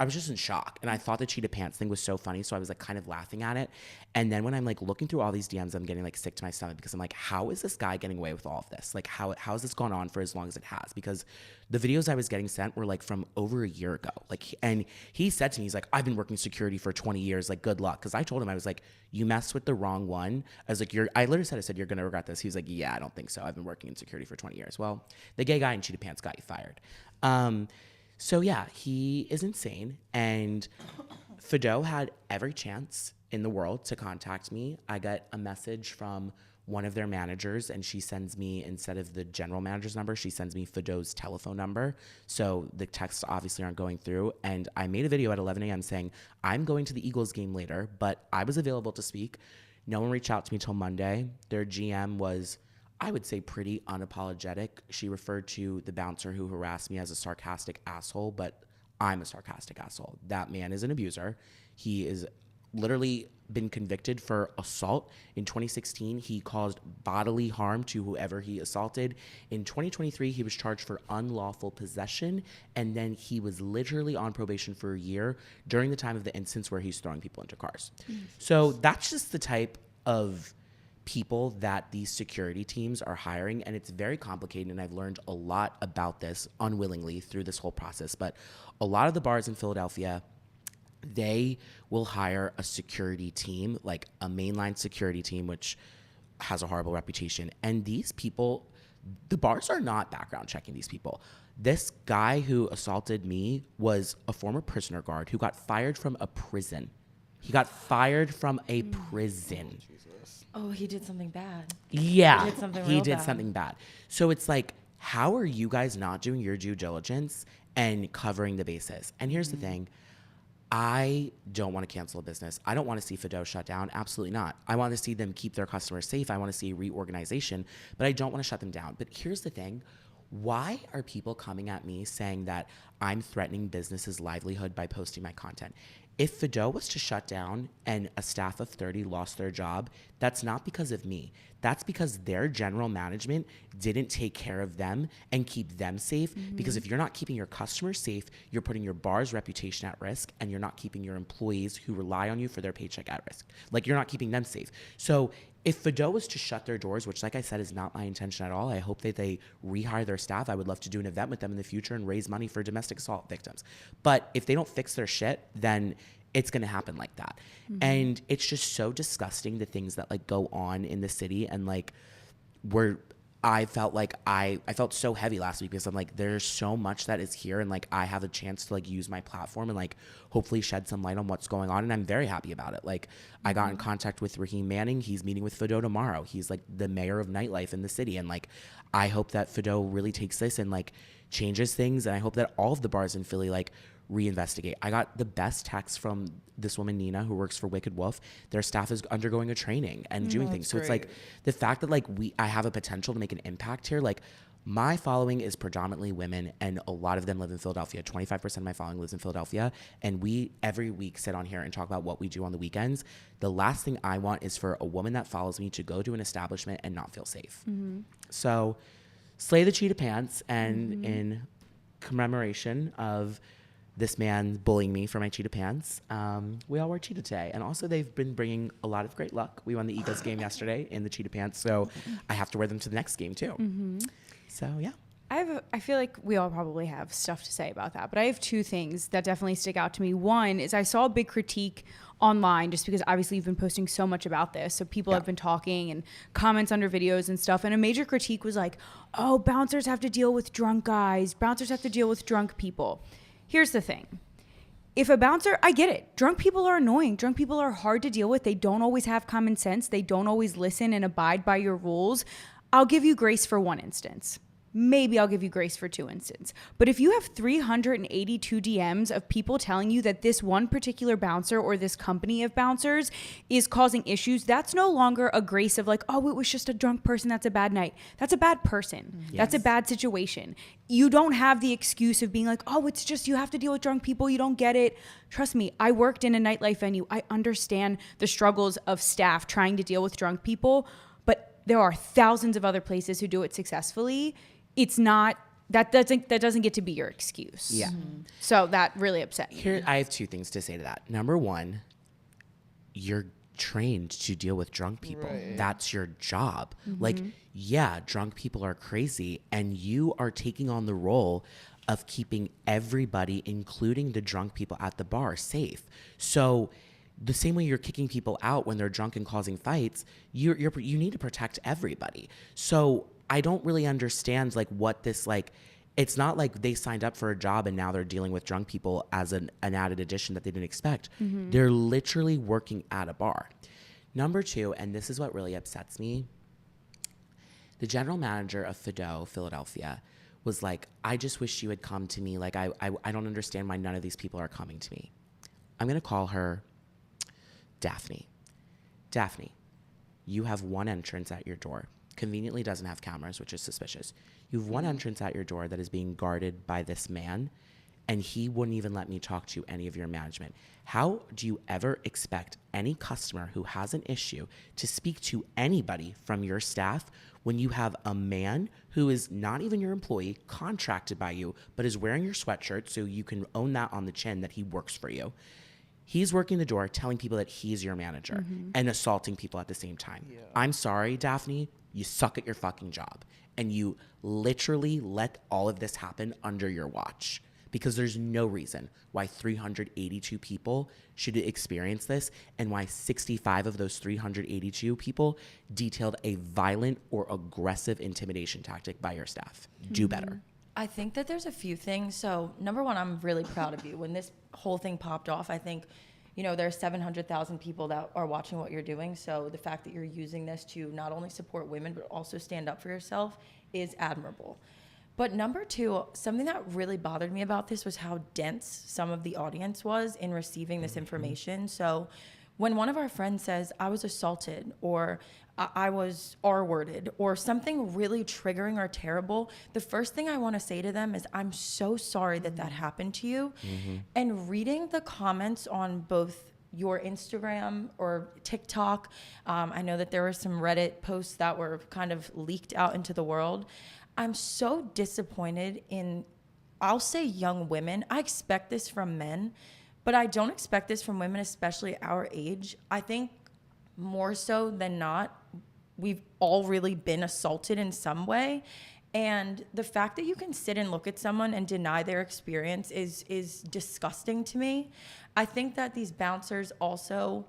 was just in shock. And I thought the cheetah pants thing was so funny. So I was like kind of laughing at it. And then when I'm like looking through all these DMs, I'm getting like sick to my stomach because I'm like, how is this guy getting away with all of this? Like, how has this gone on for as long as it has? Because the videos I was getting sent were like from over a year ago. Like, and he said to me, he's like, I've been working security for 20 years. Like, good luck. Cause I told him, I was like, you messed with the wrong one. I was like, I literally said, you're going to regret this. He was like, yeah, I don't think so. I've been working in security for 20 years. Well, the gay guy in cheetah pants got you fired. So yeah, he is insane. And Fido had every chance in the world to contact me. I got a message from one of their managers, and she sends me, instead of the general manager's number, she sends me Fido's telephone number. So the texts obviously aren't going through. And I made a video at 11 a.m. saying, I'm going to the Eagles game later, but I was available to speak. No one reached out to me till Monday. Their GM was, I would say, pretty unapologetic. She referred to the bouncer who harassed me as a sarcastic asshole, but I'm a sarcastic asshole. That man is an abuser. He is literally been convicted for assault. In 2016, he caused bodily harm to whoever he assaulted. In 2023, he was charged for unlawful possession, and then he was literally on probation for a year during the time of the instance where he's throwing people into cars. So that's just the type of people that these security teams are hiring, and it's very complicated, and I've learned a lot about this unwillingly through this whole process. But a lot of the bars in Philadelphia, they will hire a security team, like a mainline security team, which has a horrible reputation. And these people, the bars are not background checking these people. This guy who assaulted me was a former prisoner guard who got fired from a prison. He got fired from a prison. Oh, he did something bad. Yeah, He did something he real did bad. something bad. So it's like, how are you guys not doing your due diligence and covering the bases? And here's the thing. I don't want to cancel a business. I don't want to see Fido shut down. Absolutely not. I want to see them keep their customers safe. I want to see reorganization, but I don't want to shut them down. But here's the thing. Why are people coming at me saying that I'm threatening businesses' livelihood by posting my content? If Fido was to shut down and a staff of 30 lost their job, that's not because of me. That's because their general management didn't take care of them and keep them safe. Because if you're not keeping your customers safe, you're putting your bar's reputation at risk, and you're not keeping your employees who rely on you for their paycheck at risk. Like, you're not keeping them safe. So if Fido was to shut their doors, which, like I said, is not my intention at all, I hope that they rehire their staff. I would love to do an event with them in the future and raise money for domestic assault victims. But if they don't fix their shit, then it's going to happen like that. And it's just so disgusting, the things that like go on in the city. And like, I felt like I felt so heavy last week because I'm like, there's so much that is here, and like I have a chance to like use my platform and like hopefully shed some light on what's going on, and I'm very happy about it. Like, I got in contact with Raheem Manning. He's meeting with Fido tomorrow. He's like the mayor of nightlife in the city, and like I hope that Fido really takes this and like changes things, and I hope that all of the bars in Philly like reinvestigate. I got the best text from this woman, Nina, who works for Wicked Wolf. Their staff is undergoing a training and doing things. So it's like the fact that like I have a potential to make an impact here. Like, my following is predominantly women, and a lot of them live in Philadelphia. 25% of my following lives in Philadelphia. And we every week sit on here and talk about what we do on the weekends. The last thing I want is for a woman that follows me to go to an establishment and not feel safe. So slay the cheetah pants. And in commemoration of this man bullying me for my cheetah pants, we all wore cheetah today. And also, they've been bringing a lot of great luck. We won the Eagles game yesterday in the cheetah pants, so I have to wear them to the next game too. So yeah. I feel like we all probably have stuff to say about that, but I have two things that definitely stick out to me. One is I saw a big critique online, just because obviously you've been posting so much about this, so people have been talking and comments under videos and stuff, and a major critique was like, oh, bouncers have to deal with drunk guys, bouncers have to deal with drunk people. Here's the thing. If a bouncer, I get it. Drunk people are annoying. Drunk people are hard to deal with. They don't always have common sense. They don't always listen and abide by your rules. I'll give you grace for one instance. Maybe I'll give you grace for two instances. But if you have 382 DMs of people telling you that this one particular bouncer or this company of bouncers is causing issues, that's no longer a grace of like, oh, it was just a drunk person, that's a bad night. That's a bad person. Yes. That's a bad situation. You don't have the excuse of being like, oh, it's just you have to deal with drunk people. You don't get it. Trust me, I worked in a nightlife venue. I understand the struggles of staff trying to deal with drunk people, but there are thousands of other places who do it successfully. It's not, that doesn't get to be your excuse. Yeah. So that really upset me. Here, I have two things to say to that. Number one, you're trained to deal with drunk people. Right. That's your job. Like, yeah, drunk people are crazy, and you are taking on the role of keeping everybody, including the drunk people at the bar, safe. So the same way you're kicking people out when they're drunk and causing fights, you need to protect everybody. So I don't really understand like what this like. It's not like they signed up for a job and now they're dealing with drunk people as an added addition that they didn't expect. They're literally working at a bar. Number two, and this is what really upsets me, the general manager of Fido Philadelphia was like, I just wish you had come to me. Like, I don't understand why none of these people are coming to me. I'm going to call her Daphne. Daphne, you have one entrance at your door. Conveniently doesn't have cameras, which is suspicious. You have one entrance at your door that is being guarded by this man, and he wouldn't even let me talk to any of your management. How do you ever expect any customer who has an issue to speak to anybody from your staff when you have a man who is not even your employee, contracted by you, but is wearing your sweatshirt so you can own that on the chin that he works for you? He's working the door, telling people that he's your manager and assaulting people at the same time. Yeah. I'm sorry, Daphne. You suck at your fucking job. And you literally let all of this happen under your watch. because there's no reason why 382 people should experience this, and why 65 of those 382 people detailed a violent or aggressive intimidation tactic by your staff. Do better. I think that there's a few things. So number one, I'm really proud of you. When this whole thing popped off, I think, there's 700,000 people that are watching what you're doing. So the fact that you're using this to not only support women, but also stand up for yourself is admirable. But number two, something that really bothered me about this was how dense some of the audience was in receiving this information. So when one of our friends says, I was assaulted, or I was R-worded, or something really triggering or terrible, the first thing I want to say to them is, I'm so sorry that that happened to you. And reading the comments on both your Instagram or TikTok, I know that there were some Reddit posts that were kind of leaked out into the world. I'm so disappointed in, I'll say, young women. I expect this from men, but I don't expect this from women, especially our age. I think more so than not, we've all really been assaulted in some way. And the fact that you can sit and look at someone and deny their experience is disgusting to me. I think that these bouncers also,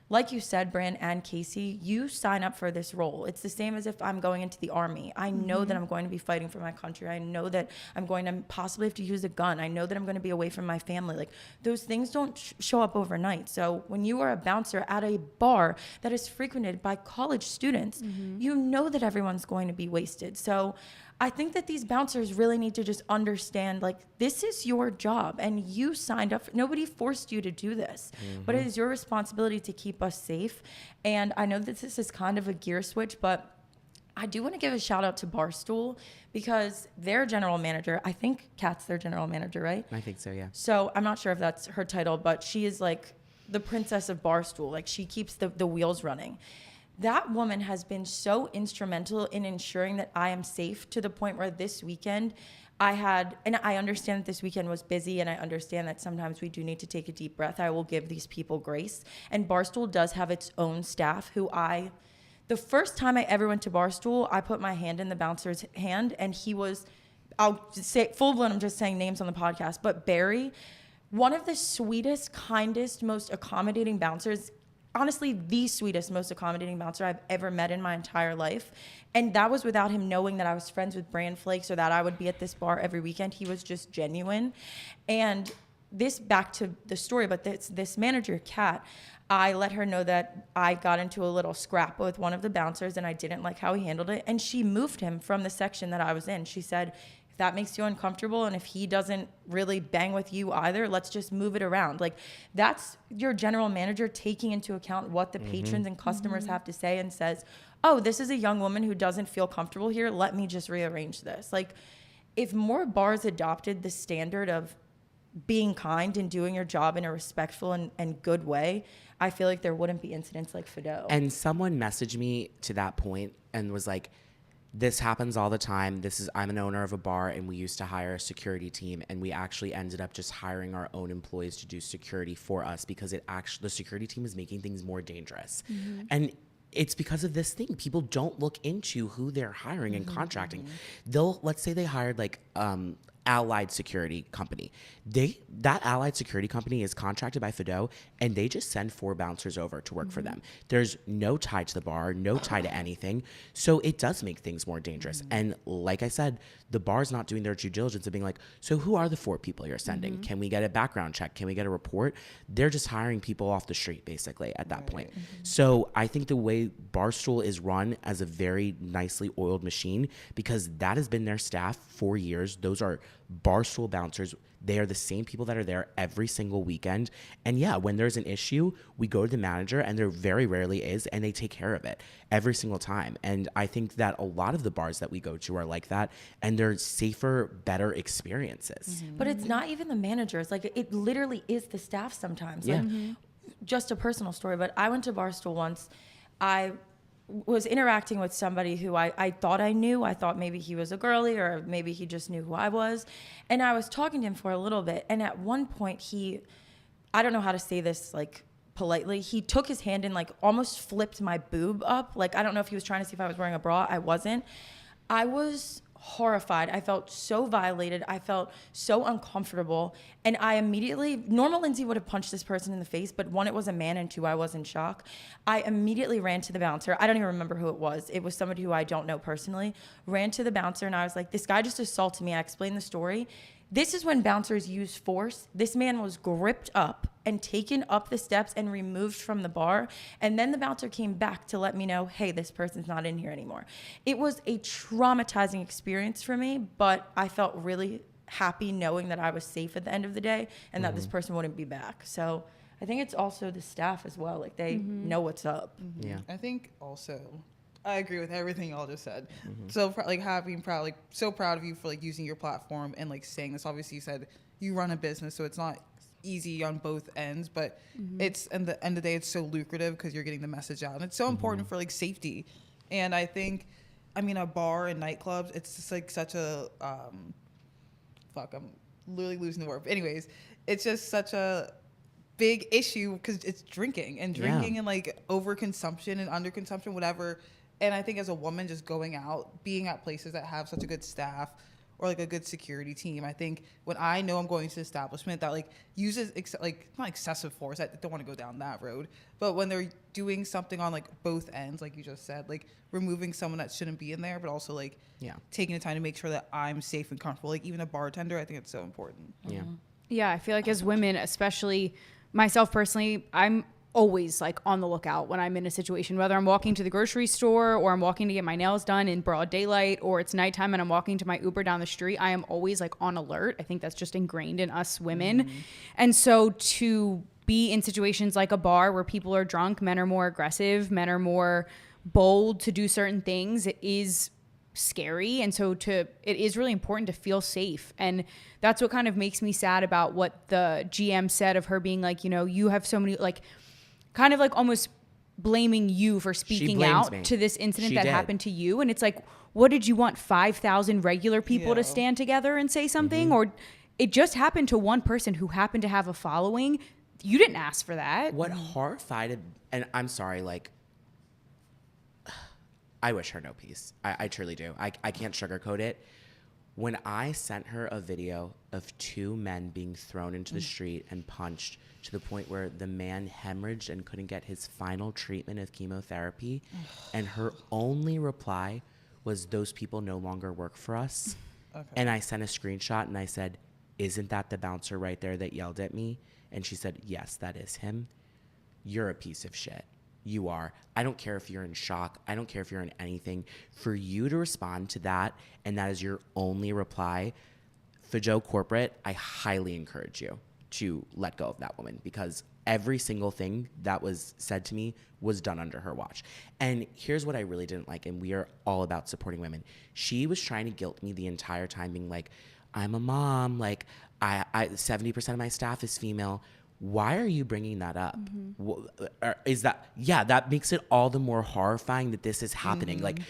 like you said, Bran and Casey, you sign up for this role. It's the same as if I'm going into the army. I know that I'm going to be fighting for my country. I know that I'm going to possibly have to use a gun. I know that I'm going to be away from my family. Like, those things don't show up overnight. So when you are a bouncer at a bar that is frequented by college students, you know that everyone's going to be wasted. So I think that these bouncers really need to just understand, like, this is your job and you signed up. Nobody forced you to do this, but it is your responsibility to keep us safe. And I know that this is kind of a gear switch, but I do want to give a shout out to Barstool, because their general manager, I think Kat's their general manager, right? I think so, yeah. So I'm not sure if that's her title, but she is like the princess of Barstool. Like, she keeps the wheels running. That woman has been so instrumental in ensuring that I am safe, to the point where this weekend and I understand that this weekend was busy, and I understand that sometimes we do need to take a deep breath. I will give these people grace. And Barstool does have its own staff the first time I ever went to Barstool, I put my hand in the bouncer's hand, and he was, I'll just say full blown, I'm just saying names on the podcast, but Barry, one of the sweetest, kindest, most accommodating bouncers, honestly, the sweetest, most accommodating bouncer I've ever met in my entire life. And that was without him knowing that I was friends with Bran Flakes, or that I would be at this bar every weekend. He was just genuine. And this, back to the story, but this manager, Kat, I let her know that I got into a little scrap with one of the bouncers and I didn't like how he handled it. And she moved him from the section that I was in. She said, if that makes you uncomfortable and if he doesn't really bang with you either, let's just move it around. Like, that's your general manager taking into account what the patrons and customers have to say, and says, oh, this is a young woman who doesn't feel comfortable here. Let me just rearrange this. Like, if more bars adopted the standard of being kind and doing your job in a respectful and good way, I feel like there wouldn't be incidents like Fido. And someone messaged me to that point and was like, this happens all the time. I'm an owner of a bar, and we used to hire a security team, and we actually ended up just hiring our own employees to do security for us, because the security team is making things more dangerous. And it's because of this thing. People don't look into who they're hiring and contracting. Let's say they hired like Allied Security Company. That Allied Security Company is contracted by Fido, and they just send 4 bouncers over to work for them. There's no tie to the bar, no tie to anything. So it does make things more dangerous. And like I said, the bar's not doing their due diligence of being like, so who are the 4 people you're sending? Can we get a background check? Can we get a report? They're just hiring people off the street, basically, at that point. So I think the way Barstool is run as a very nicely oiled machine, because that has been their staff for years. Those are Barstool bouncers. They are the same people that are there every single weekend. And yeah, when there's an issue, we go to the manager, and there very rarely is, and they take care of it every single time. And I think that a lot of the bars that we go to are like that, and they're safer, better experiences. But it's not even the managers. Like, it literally is the staff sometimes. Yeah. Like, just a personal story, but I went to Barstool once. I was interacting with somebody who I thought I knew. I thought maybe he was a girly, or maybe he just knew who I was. And I was talking to him for a little bit. And at one point I don't know how to say this like politely, he took his hand and like almost flipped my boob up. Like, I don't know if he was trying to see if I was wearing a bra. I wasn't. I was horrified. I felt so violated. I felt so uncomfortable. And I immediately, normal Lindsay would have punched this person in the face, but one, it was a man, and two, I was in shock. I immediately ran to the bouncer. I don't even remember who it was. It was somebody who I don't know personally. Ran to the bouncer, and I was like, this guy just assaulted me. I explained the story. This is when bouncers use force. This man was gripped up and taken up the steps and removed from the bar. And then the bouncer came back to let me know, hey, this person's not in here anymore. It was a traumatizing experience for me, but I felt really happy knowing that I was safe at the end of the day and that this person wouldn't be back. So I think it's also the staff as well. Like, they know what's up. Yeah. I think also, I agree with everything y'all just said. So like so proud of you for like using your platform and like saying this. Obviously you said you run a business, so it's not easy on both ends, but it's, at the end of the day, it's so lucrative because you're getting the message out, and it's so important for like safety. And I think, I mean, a bar and nightclubs, it's just like such a I'm literally losing the word, but anyways, it's just such a big issue because it's drinking and like overconsumption and underconsumption, whatever. And I think as a woman, just going out, being at places that have such a good staff or like a good security team, I think when I know I'm going to an establishment that like uses like not excessive force, I don't want to go down that road, but when they're doing something on like both ends, like you just said, like removing someone that shouldn't be in there, but also like taking the time to make sure that I'm safe and comfortable, like even a bartender, I think it's so important. Yeah, I feel like as women, especially myself personally, I'm always like on the lookout when I'm in a situation, whether I'm walking to the grocery store or I'm walking to get my nails done in broad daylight, or it's nighttime and I'm walking to my Uber down the street. I am always like on alert. I think that's just ingrained in us women. And so to be in situations like a bar where people are drunk, men are more aggressive, men are more bold to do certain things, it is scary. And so it is really important to feel safe. And that's what kind of makes me sad about what the GM said of her being like, you know, you have so many, like, kind of like almost blaming you for speaking out to this incident that happened to you. And it's like, what did you want? 5,000 regular people to stand together and say something? Or it just happened to one person who happened to have a following. You didn't ask for that. What horrified, and I'm sorry, like, I wish her no peace. I truly do. I can't sugarcoat it. When I sent her a video of two men being thrown into the street and punched to the point where the man hemorrhaged and couldn't get his final treatment of chemotherapy, and her only reply was, those people no longer work for us. And I sent a screenshot and I said, isn't that the bouncer right there that yelled at me? And she said, yes, that is him. You're a piece of shit. You are. I don't care if you're in shock. I don't care if you're in anything. For you to respond to that, and that is your only reply, Fajo Corporate, I highly encourage you to let go of that woman, because every single thing that was said to me was done under her watch. And here's what I really didn't like, and we are all about supporting women. She was trying to guilt me the entire time, being like, I'm a mom, like I 70% of my staff is female. Why are you bringing that up? Is that, that makes it all the more horrifying that this is happening. Like,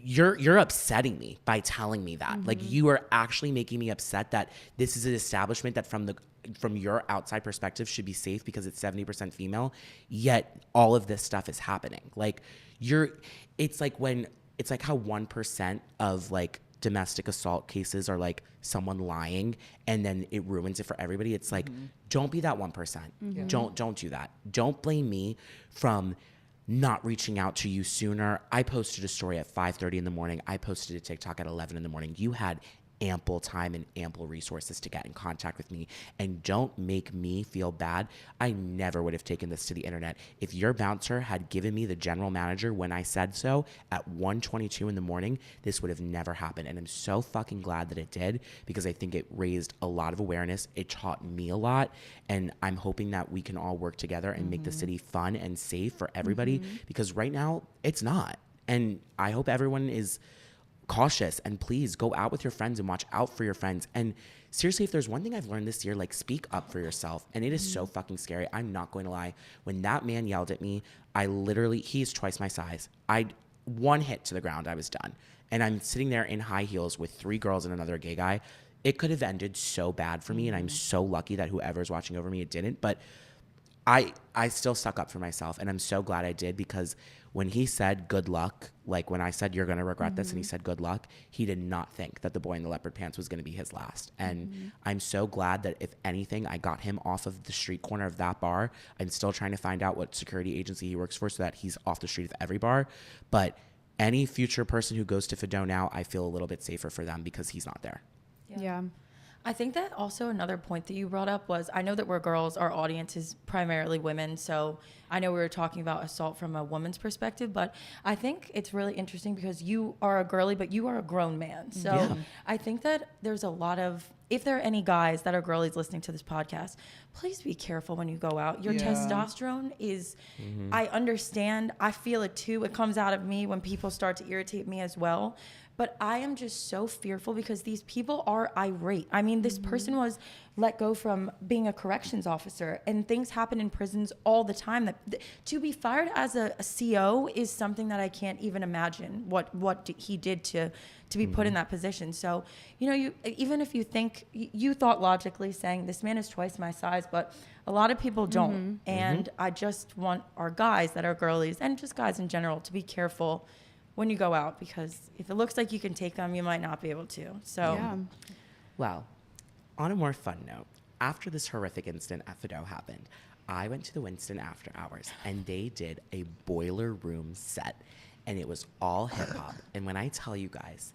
you're upsetting me by telling me that. Like, you are actually making me upset that this is an establishment that from your outside perspective should be safe because it's 70% female, yet all of this stuff is happening. Like, it's like how 1% of like domestic assault cases are like someone lying and then it ruins it for everybody. It's like, don't be that 1%. Don't do that. Don't blame me from not reaching out to you sooner. I posted a story at 5:30 in the morning. I posted a TikTok at 11 in the morning. You had ample time and ample resources to get in contact with me, and don't make me feel bad. I never would have taken this to the internet. If your bouncer had given me the general manager when I said so at 1:22 in the morning, this would have never happened. And I'm so fucking glad that it did, because I think it raised a lot of awareness. It taught me a lot, and I'm hoping that we can all work together and make the city fun and safe for everybody, because right now it's not. And I hope everyone is cautious, and please go out with your friends and watch out for your friends. And seriously, if there's one thing I've learned this year, like, speak up for yourself. And it is so fucking scary. I'm not going to lie. When that man yelled at me, he's twice my size. One hit to the ground, I was done. And I'm sitting there in high heels with 3 girls and another gay guy. It could have ended so bad for me, and I'm so lucky that whoever's watching over me, it didn't. But I still stuck up for myself, and I'm so glad I did, because when he said good luck, like when I said you're gonna regret this, and he said good luck, he did not think that the boy in the leopard pants was gonna be his last. And I'm so glad that, if anything, I got him off of the street corner of that bar. I'm still trying to find out what security agency he works for so that he's off the street of every bar. But any future person who goes to Fido now, I feel a little bit safer for them because he's not there. Yeah. I think that also another point that you brought up was, I know that we're girls, our audience is primarily women, so I know we were talking about assault from a woman's perspective, but I think it's really interesting because you are a girly, but you are a grown man. So I think that there's a lot of, if there are any guys that are girlies listening to this podcast, please be careful when you go out. Your testosterone is, I understand, I feel it too. It comes out of me when people start to irritate me as well. But I am just so fearful because these people are irate. I mean, this person was let go from being a corrections officer, and things happen in prisons all the time. That to be fired as a CO is something that I can't even imagine what he did to be put in that position. So, you know, you even if you think you thought logically saying this man is twice my size, but a lot of people don't. And I just want our guys that are girlies and just guys in general to be careful when you go out, because if it looks like you can take them, you might not be able to. So, Well, on a more fun note, after this horrific incident at Fido happened, I went to the Winston after hours, and they did a boiler room set, and it was all hip hop. And when I tell you guys,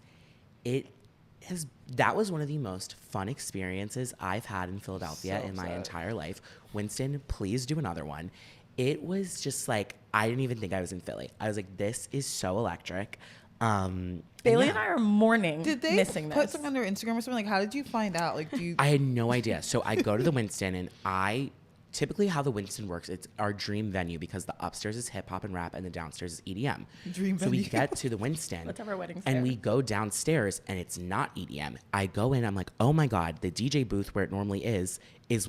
that was one of the most fun experiences I've had in Philadelphia in my entire life. Winston, please do another one. It was just like, I didn't even think I was in Philly. I was like, this is so electric. Bailey and I are mourning Did they missing put this. something on their Instagram or something? Like, how did you find out? Like, I had no idea. So I go to the Winston, and typically how the Winston works, it's our dream venue because the upstairs is hip hop and rap and the downstairs is EDM. Dream So we venue. get to the Winston Let's have our weddings and there. we go downstairs and it's not EDM. I go in, I'm like, oh my God, the DJ booth where it normally is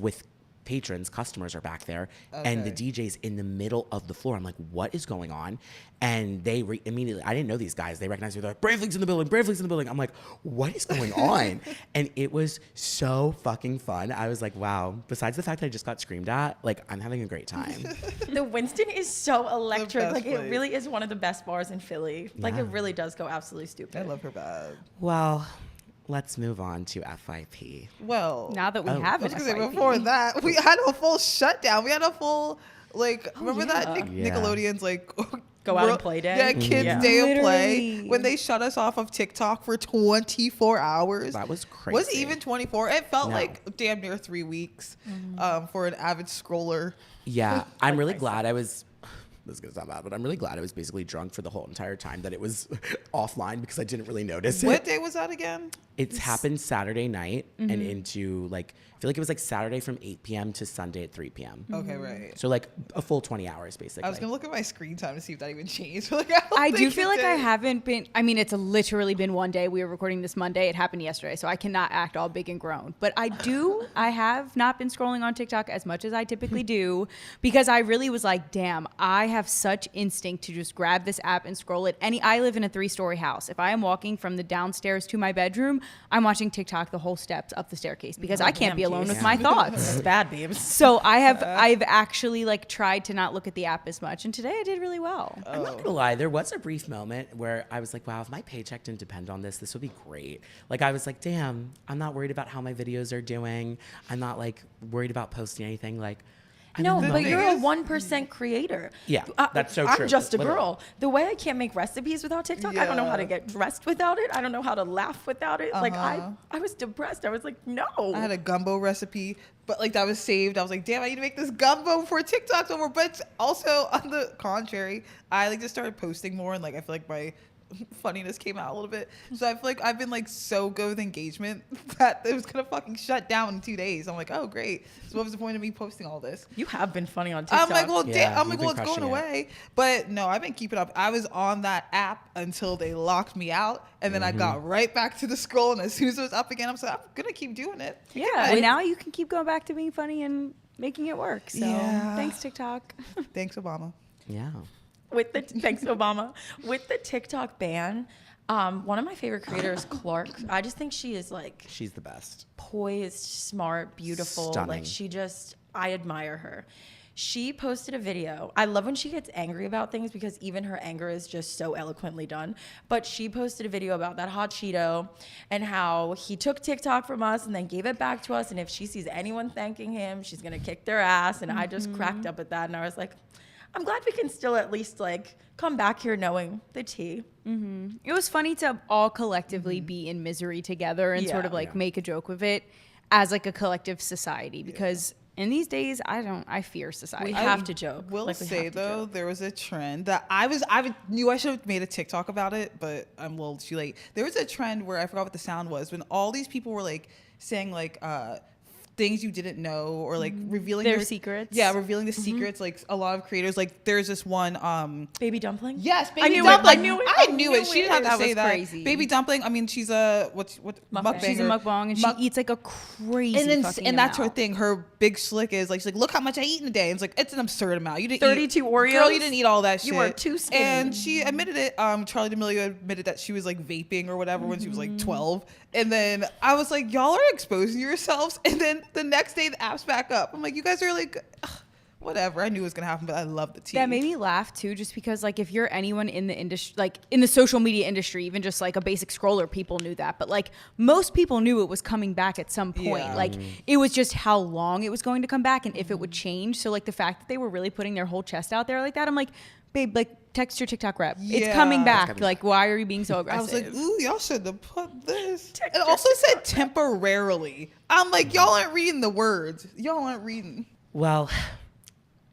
with patrons, customers are back there, and the DJ's in the middle of the floor. I'm like, what is going on? And they immediately, I didn't know these guys. They recognized me. They're like, Bravely's in the building, Bravely's in the building. I'm like, what is going on? And it was so fucking fun. I was like, wow, besides the fact that I just got screamed at, like, I'm having a great time. The Winston is so electric. best Like, it place. really is one of the best bars in Philly. Like, Yeah. it really does go absolutely stupid. I love her bad. Well, let's move on to FYP. Well, Now that we Oh. have I an was gonna say FYP. before that, we had a full shutdown. We had a full remember that Yeah. Nickelodeon's like Go out and play day? Yeah, kids Yeah. day of play Literally. when they shut us off of TikTok for 24 hours. That was crazy. Was it even 24? It felt No. like damn near 3 weeks for an avid scroller. Yeah, I'm really myself. glad I was. This is gonna sound bad, but I'm really glad I was basically drunk for the whole entire time that it was offline because I didn't really notice What it. day was that again? It's happened Saturday night and into like, I feel like it was like Saturday from 8 p.m. to Sunday at 3 p.m. Okay, right. So like a full 20 hours basically. I was gonna look at my screen time to see if that even changed. Like, I don't do think feel it like I did. haven't been. I mean, it's literally been one day. We were recording this Monday. It happened yesterday, so I cannot act all big and grown. But I have not been scrolling on TikTok as much as I typically do because I really was like, damn, I have such instinct to just grab this app and scroll it. I live in a 3-story house. If I am walking from the downstairs to my bedroom, I'm watching TikTok the whole steps up the staircase because I can't be alone with my thoughts. It's bad, babes. So I've actually like tried to not look at the app as much, and today I did really well. I'm not gonna lie, there was a brief moment where I was like, wow, if my paycheck didn't depend on this would be great. Like I was like, damn, I'm not worried about how my videos are doing. I'm not like worried about posting anything. Like, I No, don't know. but you're a Biggest- 1% creator. Yeah, that's so I'm true, just a literally. girl. The way I can't make recipes without TikTok, I don't know how to Yeah. get dressed without it. I don't know how to laugh without it. Like I was depressed. I was like, no. I had a gumbo recipe, but like that was saved. I was like, damn, I need to make this gumbo before TikTok's over. But also on the contrary, I like just started posting more, and like I feel like my funniness came out a little bit. So I feel like I've been like so good with engagement that it was gonna fucking shut down in 2 days. I'm like, oh great. So what was the point of me posting all this? You have been funny on TikTok. I'm like, well, Yeah, damn. I'm like, you've well, been it's going crushing it. away. But no, I've been keeping up. I was on that app until they locked me out, and then I got right back to the scroll. And as soon as it was up again, I'm like, I'm gonna keep doing it. Yeah, and now you can keep going back to being funny and making it work. So Yeah. thanks, TikTok. Thanks, Obama. Yeah. with the thanks Obama with the TikTok ban. One of my favorite creators, Clark. I just think she is like She's the best. poised, smart, beautiful. Stunning. Like I admire her. She posted a video. I love when she gets angry about things because even her anger is just so eloquently done. But she posted a video about that hot Cheeto and how he took TikTok from us and then gave it back to us. And if she sees anyone thanking him, she's going to kick their ass. And I just cracked up at that. And I was like, I'm glad we can still at least like come back here knowing the tea. It was funny to all collectively be in misery together and sort of like make a joke of it as like a collective society because in these days, I fear society. We have to joke. Will say though, there was a trend that I knew I should have made a TikTok about it, but I'm a little too late. There was a trend where I forgot what the sound was when all these people were like saying like things you didn't know or like revealing their secrets. Yeah, revealing the secrets. Like a lot of creators, like there's this one Baby Dumpling. Yes, Baby I knew Dumpling. it. I knew it. She didn't have to That say was that. crazy. Baby Dumpling. I mean, she's a what mukbanger. She's a mukbang and she eats like a crazy fucking and that's her amount. thing. Her big slick is like she's like, look how much I eat in a day. And it's like it's an absurd amount. You didn't 32 eat, Oreos? Girl, you didn't eat all that shit. You are too skinny. And she admitted it. Charli D'Amelio admitted that she was like vaping or whatever when she was like 12. And then I was like, y'all are exposing yourselves. And then the next day the app's back up. I'm like, you guys are like, ugh, whatever. I knew it was gonna happen, but I love the tea. That made me laugh too, just because like if you're anyone in the industry, like in the social media industry, even just like a basic scroller, people knew that. But like most people knew it was coming back at some point. Yeah. Like it was just how long it was going to come back and if it would change. So like the fact that they were really putting their whole chest out there like that, I'm like, babe, like text your TikTok rep. It's Yeah. coming back. coming Like why are you being so I aggressive? was like, ooh, y'all should have put this. It also said temporarily. I'm like, y'all aren't reading the words. Y'all aren't reading. Well,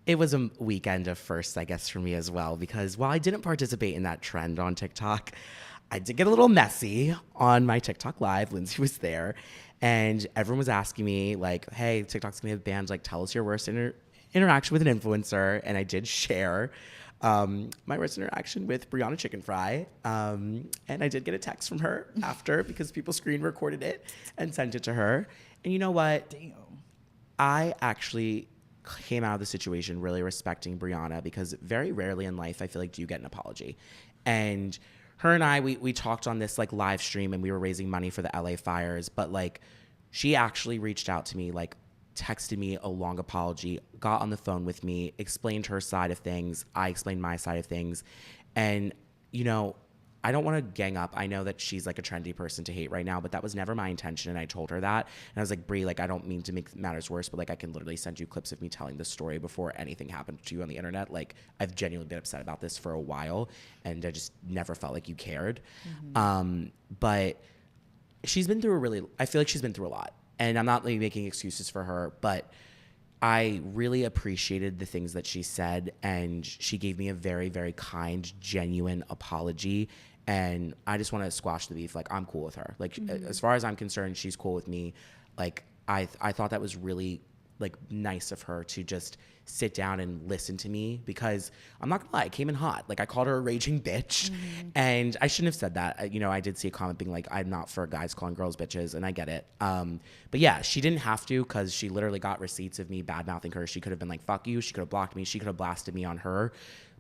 it was a weekend of firsts, I guess, for me as well, because while I didn't participate in that trend on TikTok, I did get a little messy on my TikTok live. Lindsay was there, and everyone was asking me, like, hey, TikTok's gonna be banned. Like, tell us your worst interaction with an influencer. And I did share my worst interaction with Brianna Chicken Fry. And I did get a text from her after because people screen recorded it and sent it to her. And you know what? Damn. I actually came out of the situation really respecting Brianna because very rarely in life I feel like do you get an apology. And her and I, we talked on this like live stream and we were raising money for the LA fires, but like she actually reached out to me, like texted me a long apology, got on the phone with me, explained her side of things. I explained my side of things. And, you know, I don't want to gang up. I know that she's like a trendy person to hate right now, but that was never my intention. And I told her that. And I was like, Brie, like, I don't mean to make matters worse, but like, I can literally send you clips of me telling this story before anything happened to you on the internet. Like, I've genuinely been upset about this for a while, and I just never felt like you cared. But she's been through I feel like she's been through a lot. And I'm not like making excuses for her, but I really appreciated the things that she said, and she gave me a very, very kind, genuine apology. And I just want to squash the beef. Like, I'm cool with her. Like, as far as I'm concerned, she's cool with me. Like, I thought that was really like nice of her to just sit down and listen to me, because I'm not gonna lie, I came in hot. Like, I called her a raging bitch, and I shouldn't have said that. You know, I did see a comment being like, I'm not for guys calling girls bitches, and I get it. But yeah, she didn't have to, because she literally got receipts of me bad mouthing her. She could have been like, fuck you. She could have blocked me. She could have blasted me on her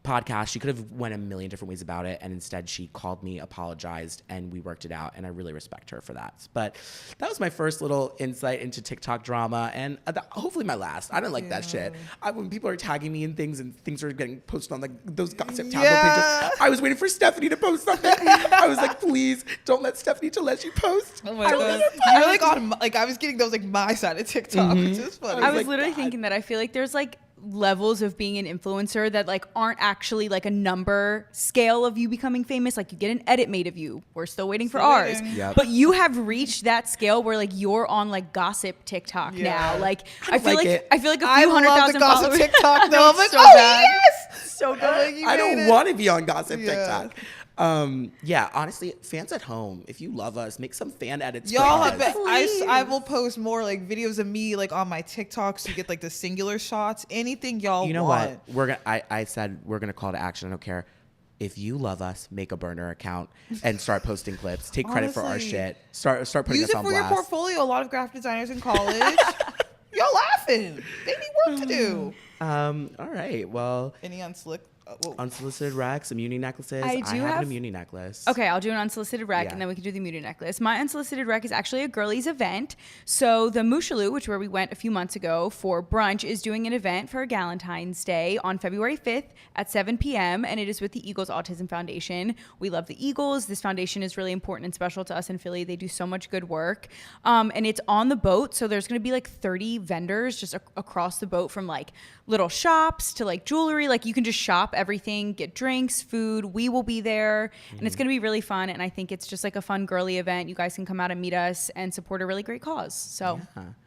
podcast. She could have went a million different ways about it, and instead she called me, apologized, and we worked it out, and I really respect her for that. But that was my first little insight into TikTok drama, and hopefully my last. I didn't like that shit. When people are tagging me in things and things are getting posted on like those gossip tabloid pages, I was waiting for Stephanie to post something. I was like, please don't let Stephanie Gillespie post. Oh my god! You're like on like I was getting those like my side of TikTok, which is funny. I was like, literally God. thinking that I feel like there's like levels of being an influencer that like aren't actually like a number scale of you becoming famous. Like you get an edit made of you. We're still waiting for ours. Yep. But you have reached that scale where like you're on like gossip TikTok now. Like I feel like it. I feel like a I few hundred love thousand the gossip followers. TikTok though. I'm like, So oh bad. yes, So I'm good. like, you I made don't it. want to be on gossip Yeah. TikTok. Yeah, honestly, fans at home, if you love us, make some fan edits. for Y'all us. have been, I will post more like videos of me like on my TikToks to get like the singular shots. Anything y'all You know want. what? We're gonna. I said we're gonna call to action. I don't care. If you love us, make a burner account and start posting clips. Take credit for our Honestly. shit. Start putting Use us it on for your blast. portfolio. A lot of graphic designers in college. Y'all laughing. They need work to do. All right. Well, Any unslick Unsolicited Recs, immunity necklaces. I I have an immunity necklace. Okay, I'll do an unsolicited rec, Yeah. and then we can do the immunity necklace. My unsolicited rec is actually a Girlies event. So the Mushaloo, which where we went a few months ago for brunch, is doing an event for Galentine's Day on February 5th at 7 p.m. and it is with the Eagles Autism Foundation. We love the Eagles. This foundation is really important and special to us in Philly. They do so much good work, and it's on the boat. So there's going to be like 30 vendors just across the boat, from like little shops to like jewelry. Like you can just shop everything, get drinks, food. We will be there, and it's going to be really fun. And I think it's just like a fun girly event. You guys can come out and meet us and support a really great cause. So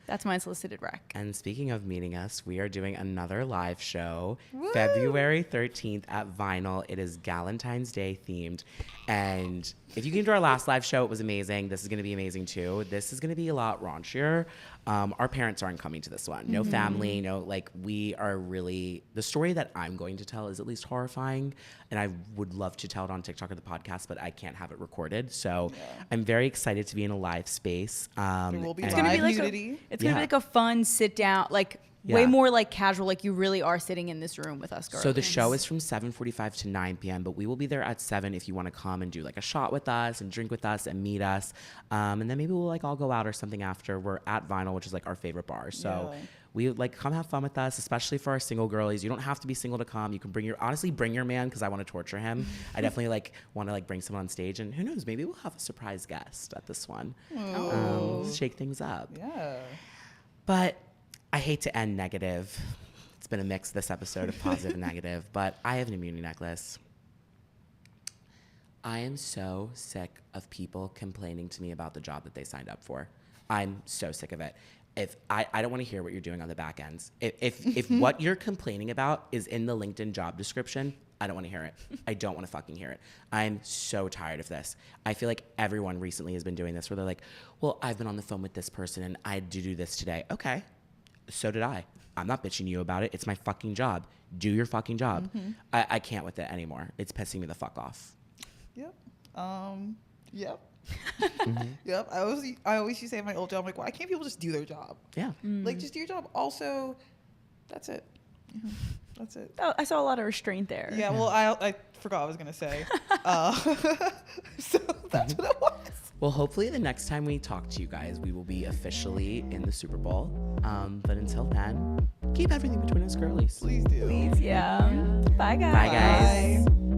that's my unsolicited rec. And speaking of meeting us, we are doing another live show February 13th at Vinyl. It is Galentine's Day themed. And if you came to our last live show, it was amazing. This is going to be amazing too. This is going to be a lot raunchier. Our parents aren't coming to this one. No family, no, like we are really, the story that I'm going to tell is at least horrifying. And I would love to tell it on TikTok or the podcast, but I can't have it recorded. So I'm very excited to be in a live space. There will be It's gonna be like nudity. it's gonna be like a fun sit down, like way more like casual. Like you really are sitting in this room with us, girls. So the show is from 7:45 to 9 p.m., but we will be there at 7 if you want to come and do like a shot with us and drink with us and meet us. And then maybe we'll like all go out or something after. We're at Vinyl, which is like our favorite bar. So we like come have fun with us, especially for our single girlies. You don't have to be single to come. You can bring bring your man, because I want to torture him. I definitely like want to like bring someone on stage, and who knows, maybe we'll have a surprise guest at this one. Shake things up. Yeah. But I hate to end negative. It's been a mix this episode of positive and negative, but I have an immunity necklace. I am so sick of people complaining to me about the job that they signed up for. I'm so sick of it. If I don't want to hear what you're doing on the back ends. If what you're complaining about is in the LinkedIn job description, I don't want to hear it. I don't want to fucking hear it. I'm so tired of this. I feel like everyone recently has been doing this where they're like, well, I've been on the phone with this person and I had to do this today. Okay. So did I. I'm not bitching you about it. It's my fucking job. Do your fucking job. I can't with it anymore. It's pissing me the fuck off. Yep. Yep. Yep. I always used to say in my old job, I'm like, why can't people just do their job? Yeah. Like, just do your job. Also, that's it. That's it. Oh, I saw a lot of restraint there. Yeah. Well, I forgot what I was gonna say. So that's what it was. Well, hopefully the next time we talk to you guys, we will be officially in the Super Bowl. But until then, keep everything between us girlies. Please do. Please, yeah. Bye, guys. Bye, guys. Bye.